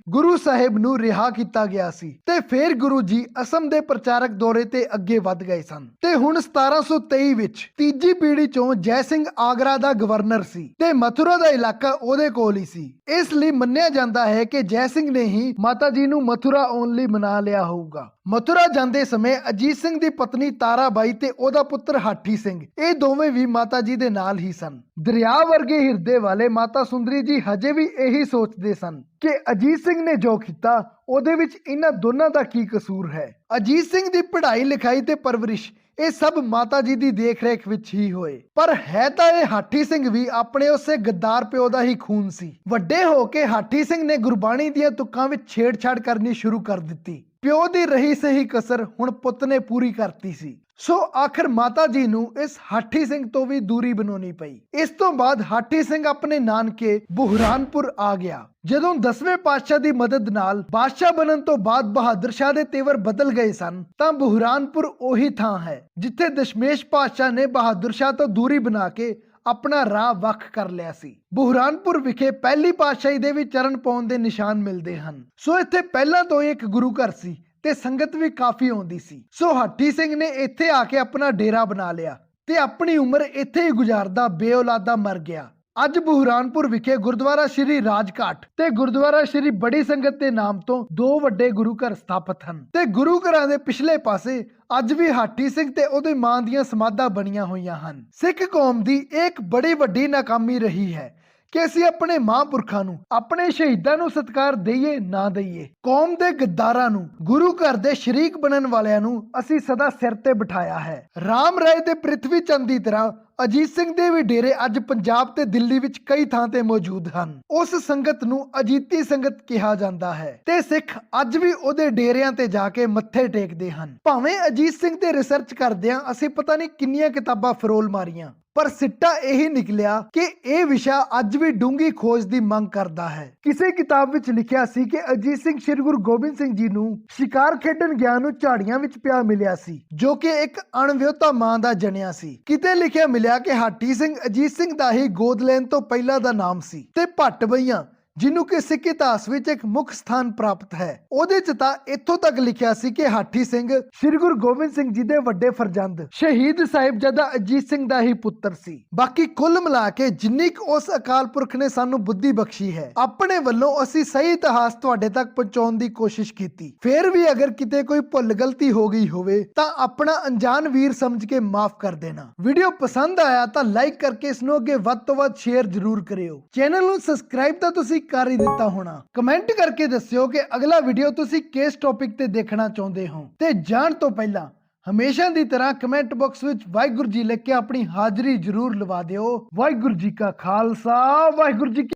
ਗੁਰੂ ਸਾਹਿਬ ਨੂੰ ਰਿਹਾ ਕੀਤਾ ਗਿਆ ਸੀ ਤੇ ਫਿਰ ਗੁਰੂ ਜੀ ਅਸਮ ਦੇ ਪ੍ਰਚਾਰਕ ਦੌਰੇ ਤੇ ਅੱਗੇ ਵੱਧ ਗਏ ਸਨ। ਤੇ ਹੁਣ 1723 ਵਿੱਚ ਤੀਜੀ ਪੀੜ੍ਹੀ ਚੋਂ ਜੈ ਸਿੰਘ ਆਗਰਾ ਦਾ ਗਵਰਨਰ ਸੀ ਤੇ ਮਥੁਰਾ ਦਾ ਇਲਾਕਾ ਉਹਦੇ ਕੋਲ ਹੀ ਸੀ। ਇਸ ਲਈ ਮੰਨਿਆ ਜਾਂਦਾ ਹੈ ਕਿ ਜੈ ਸਿੰਘ ਨੇ ਹੀ ਮਾਤਾ ਜੀ ਨੂੰ ਮਥੁਰਾ ਆਉਣ ਲਈ ਮਨਾ ਲਿਆ ਹੋਊਗਾ। ਮਥੁਰਾ ਜਾਂਦੇ ਸਮੇਂ ਅਜੀਤ ਸਿੰਘ ਦੀ ਪਤਨੀ ਤਾਰਾਬਾਈ ਤੇ ਉਹਦਾ ਪੁੱਤਰ ਹਾਠੀ ਸਿੰਘ ਇਹ ਦੋਵੇਂ ਵੀ ਮਾਤਾ ਜੀ ਦੇ ਨਾਲ ਹੀ ਸਨ। ਦਰਿਆ ਵਰਗੇ ਹਿਰਦੇ ਵਾਲੇ ਮਾਤਾ ਸੁੰਦਰੀ ਜੀ ਹਜੇ ਵੀ ਇਹੀ ਸੋਚਦੇ ਸਨ ਕਿ ਅਜੀਤ ਸਿੰਘ ਨੇ ਜੋ ਕੀਤਾ ਉਹਦੇ ਵਿੱਚ ਇਹਨਾਂ ਦੋਨਾਂ ਦਾ ਕੀ ਕਸੂਰ ਹੈ। ਅਜੀਤ ਸਿੰਘ ਦੀ ਪੜ੍ਹਾਈ ਲਿਖਾਈ ਤੇ ਪਰਵਰਿਸ਼ ਇਹ ਸਭ ਮਾਤਾ ਜੀ ਦੀ ਦੇਖ-ਰੇਖ ਵਿੱਚ ਹੀ ਹੋਏ। ਪਰ ਹੈ ਤਾਂ ਇਹ ਹਾਠੀ ਸਿੰਘ ਵੀ ਆਪਣੇ ਉਸੇ ਗੱਦਾਰ ਪਿਓ ਦਾ ਹੀ ਖੂਨ ਸੀ। ਵੱਡੇ ਹੋ ਕੇ ਹਾਠੀ ਸਿੰਘ ਨੇ ਗੁਰਬਾਣੀ ਦੀਆਂ ਤੁਕਾਂ ਵਿੱਚ ਛੇੜਛਾੜ ਕਰਨੀ ਸ਼ੁਰੂ ਕਰ ਦਿੱਤੀ। ਪਿਓ ਦੀ ਰਹੀ ਸਹੀ ਕਸਰ ਹੁਣ ਪੁੱਤ ਨੇ ਪੂਰੀ ਕਰਤੀ ਸੀ। ਸੋ ਆਖਿਰ ਮਾਤਾ ਜੀ ਨੂੰ ਇਸ ਹਾਠੀ ਸਿੰਘ ਤੋਂ ਵੀ ਦੂਰੀ ਬਣਾਉਣੀ ਪਈ। ਇਸ ਤੋਂ ਬਾਅਦ ਹਾਠੀ ਸਿੰਘ ਆਪਣੇ ਨਾਨਕੇ ਬੁਹਰਾਨਪੁਰ ਆ ਗਿਆ। ਜਦੋਂ 10ਵੇਂ ਪਾਤਸ਼ਾਹ ਦੀ ਮਦਦ ਨਾਲ ਬਾਦਸ਼ਾਹ ਬਣਨ ਤੋਂ ਬਾਅਦ ਬਹਾਦਰ ਸ਼ਾਹ ਦੇ ਤੇਵਰ ਬਦਲ ਗਏ ਸਨ ਤਾਂ ਬੁਹਰਾਨਪੁਰ ਉਹੀ ਥਾਂ ਹੈ ਜਿੱਥੇ ਦਸ਼ਮੇਸ਼ ਪਾਤਸ਼ਾਹ ਨੇ ਬਹਾਦਰ ਸ਼ਾਹ ਤੋਂ ਦੂਰੀ ਬਣਾ ਕੇ ਆਪਣਾ ਰਾਹ ਵੱਖ ਕਰ ਲਿਆ ਸੀ। ਬੁਹਰਾਨਪੁਰ ਵਿਖੇ ਪਹਿਲੀ ਪਾਤਸ਼ਾਹੀ ਦੇ ਵੀ ਚਰਨ ਪਾਉਣ ਦੇ ਨਿਸ਼ਾਨ ਮਿਲਦੇ ਹਨ। ਸੋ ਇੱਥੇ ਪਹਿਲਾਂ ਤੋਂ ਇੱਕ ਗੁਰੂ ਘਰ ਸੀ ਤੇ ਸੰਗਤ ਵੀ ਕਾਫੀ ਆਉਂਦੀ ਸੀ। ਸੋ ਹਾਠੀ ਸਿੰਘ ਨੇ ਇੱਥੇ ਆ ਕੇ ਆਪਣਾ ਡੇਰਾ ਬਣਾ ਲਿਆ ਤੇ ਆਪਣੀ ਉਮਰ ਇੱਥੇ ਹੀ ਗੁਜ਼ਾਰਦਾ ਬੇਔਲਾਦਾ ਮਰ ਗਿਆ। ਅੱਜ ਬੁਹਰਾਨਪੁਰ ਵਿਖੇ ਗੁਰਦੁਆਰਾ ਸ਼੍ਰੀ ਰਾਜਘਾਟ ਤੇ ਗੁਰਦੁਆਰਾ ਸ਼੍ਰੀ ਬੜੀ ਸੰਗਤ ਦੇ ਨਾਮ ਤੋਂ 2 ਵੱਡੇ ਗੁਰੂ ਘਰ ਸਥਾਪਿਤ ਹਨ ਤੇ ਗੁਰੂ ਘਰਾਂ ਦੇ ਪਿਛਲੇ ਪਾਸੇ ਅੱਜ ਵੀ ਹਾਠੀ ਸਿੰਘ ਤੇ ਉਹਦੀ ਮਾਂ ਦੀਆਂ ਸਮਾਧਾਂ ਬਣੀਆਂ ਹੋਈਆਂ ਹਨ। ਸਿੱਖ ਕੌਮ ਦੀ ਇੱਕ ਬੜੀ ਵੱਡੀ ਨਾਕਾਮੀ ਰਹੀ ਹੈ ਕਿ ਅਸੀਂ ਆਪਣੇ ਮਹਾਂਪੁਰਖਾਂ ਨੂੰ, ਆਪਣੇ ਸ਼ਹੀਦਾਂ ਨੂੰ ਸਤਿਕਾਰ ਦਈਏ ਨਾ ਦਈਏ। ਕੌਮ ਦੇ ਗੱਦਾਰਾਂ ਨੂੰ, ਗੁਰੂ ਘਰ ਦੇ ਸ਼ਰੀਕ ਬਣਨ ਵਾਲਿਆਂ ਨੂੰ ਅਸੀਂ ਸਦਾ ਸਿਰ ਤੇ ਬਿਠਾਇਆ ਹੈ। ਰਾਮ ਰਾਏ ਤੇ ਪ੍ਰਿਥਵੀ ਚੰਦ ਦੀ ਤਰ੍ਹਾਂ ਅਜੀਤ ਸਿੰਘ ਦੇ ਵੀ ਡੇਰੇ ਅੱਜ ਪੰਜਾਬ ਤੇ ਦਿੱਲੀ ਵਿੱਚ ਕਈ ਥਾਂ ਤੇ ਮੌਜੂਦ ਹਨ। ਉਸ ਸੰਗਤ ਨੂੰ ਅਜੀਤੀ ਸੰਗਤ ਕਿਹਾ ਜਾਂਦਾ ਹੈ ਤੇ ਸਿੱਖ ਅੱਜ ਵੀ ਉਹਦੇ ਡੇਰਿਆਂ ਤੇ ਜਾ ਕੇ ਮੱਥੇ ਟੇਕਦੇ ਹਨ। ਭਾਵੇਂ ਅਜੀਤ ਸਿੰਘ ਤੇ ਰਿਸਰਚ ਕਰਦਿਆਂ ਅਸੀਂ ਪਤਾ ਨਹੀਂ ਕਿੰਨੀਆਂ ਕਿਤਾਬਾਂ ਫਰੋਲ ਮਾਰੀਆਂ, ਪਰ ਸਿੱਟਾ ਇਹੀ ਨਿਕਲਿਆ ਕਿ ਇਹ ਵਿਸ਼ਾ ਅੱਜ ਵੀ ਡੂੰਘੀ ਖੋਜ ਦੀ ਮੰਗ ਕਰਦਾ ਹੈ। ਕਿਸੇ ਕਿਤਾਬ ਵਿੱਚ ਲਿਖਿਆ ਸੀ ਕਿ ਅਜੀਤ ਸਿੰਘ ਸ੍ਰੀ ਗੁਰੂ ਗੋਬਿੰਦ ਸਿੰਘ ਜੀ ਨੂੰ ਸ਼ਿਕਾਰ ਖੇਡਣ ਗਿਆ ਨੂੰ ਝਾੜੀਆਂ ਵਿੱਚ ਪਿਆ ਮਿਲਿਆ ਸੀ, ਜੋ ਕਿ ਇੱਕ ਅਣਵਿਆਹੁਤਾ ਮਾਂ ਦਾ ਜਣਿਆ ਸੀ। ਕਿਤੇ ਲਿਖਿਆ ਮਿਲਿਆ ਕਿ ਹਾਠੀ ਸਿੰਘ ਅਜੀਤ ਸਿੰਘ ਦਾ ਹੀ ਗੋਦ ਲੈਣ ਤੋਂ ਪਹਿਲਾਂ ਦਾ ਨਾਮ ਸੀ ਤੇ ਭੱਟ ਬਈਆਂ ਜਿਹਨੂੰ ਕਿ ਸਿੱਖ ਇਤਿਹਾਸ ਵਿੱਚ ਇੱਕ ਮੁੱਖ ਸਥਾਨ ਪ੍ਰਾਪਤ ਹੈ, ਉਹਦੇ ਚ ਤਾਂ ਇੱਥੋਂ ਤੱਕ ਲਿਖਿਆ ਸੀ ਕਿ ਹਾਠੀ ਸਿੰਘ ਸ੍ਰੀ ਗੁਰੂ ਗੋਬਿੰਦ ਸਿੰਘ ਜੀ ਦੇ ਵੱਡੇ ਫਰਜ਼ੰਦ ਸ਼ਹੀਦ ਸਾਹਿਬਜ਼ਾਦਾ ਅਜੀਤ ਸਿੰਘ ਦਾ ਹੀ ਪੁੱਤਰ ਸੀ। ਬਾਕੀ ਕੁੱਲ ਮਿਲਾ ਕੇ ਜਿੰਨੀ ਕੁ ਉਸ ਅਕਾਲ ਪੁਰਖ ਨੇ ਸਾਨੂੰ ਬੁੱਧੀ ਬਖਸ਼ੀ ਹੈ, ਆਪਣੇ ਵੱਲੋਂ ਅਸੀਂ ਸਹੀ ਇਤਿਹਾਸ ਤੁਹਾਡੇ ਤੱਕ ਪਹੁੰਚਾਉਣ ਦੀ ਕੋਸ਼ਿਸ਼ ਕੀਤੀ। ਫੇਰ ਵੀ ਅਗਰ ਕਿਤੇ ਕੋਈ ਭੁੱਲ ਗਲਤੀ ਹੋ ਗਈ ਹੋਵੇ ਤਾਂ ਆਪਣਾ ਅਣਜਾਣ ਵੀਰ ਸਮਝ ਕੇ ਮਾਫ ਕਰ ਦੇਣਾ। ਵੀਡੀਓ ਪਸੰਦ ਆਇਆ ਤਾਂ ਲਾਈਕ ਕਰਕੇ ਇਸ ਨੂੰ ਅੱਗੇ ਵੱਧ ਤੋਂ ਵੱਧ ਸ਼ੇਅਰ ਜ਼ਰੂਰ ਕਰਿਓ। ਚੈਨਲ ਨੂੰ ਸਬਸਕ੍ਰਾਈਬ ਤਾਂ ਤੁਸੀਂ ਕਰ ਹੀ ਦਿੱਤਾ ਹੋਣਾ। ਕਮੈਂਟ ਕਰਕੇ ਦੱਸਿਓ ਕਿ ਅਗਲਾ ਵੀਡੀਓ ਤੁਸੀਂ ਕਿਸ ਟੌਪਿਕ ਤੇ ਦੇਖਣਾ ਚਾਹੁੰਦੇ ਹੋ ਤੇ ਜਾਣ ਤੋਂ ਪਹਿਲਾਂ ਹਮੇਸ਼ਾ ਦੀ ਤਰ੍ਹਾਂ ਕਮੈਂਟ ਬਾਕਸ ਵਿੱਚ ਵਾਹਿਗੁਰੂ ਜੀ ਲਿਖ ਕੇ ਆਪਣੀ ਹਾਜ਼ਰੀ ਜ਼ਰੂਰ ਲਵਾ ਦਿਓ। ਵਾਹਿਗੁਰੂ ਜੀ ਕਾ ਖਾਲਸਾ, ਵਾਹਿਗੁਰੂ ਜੀ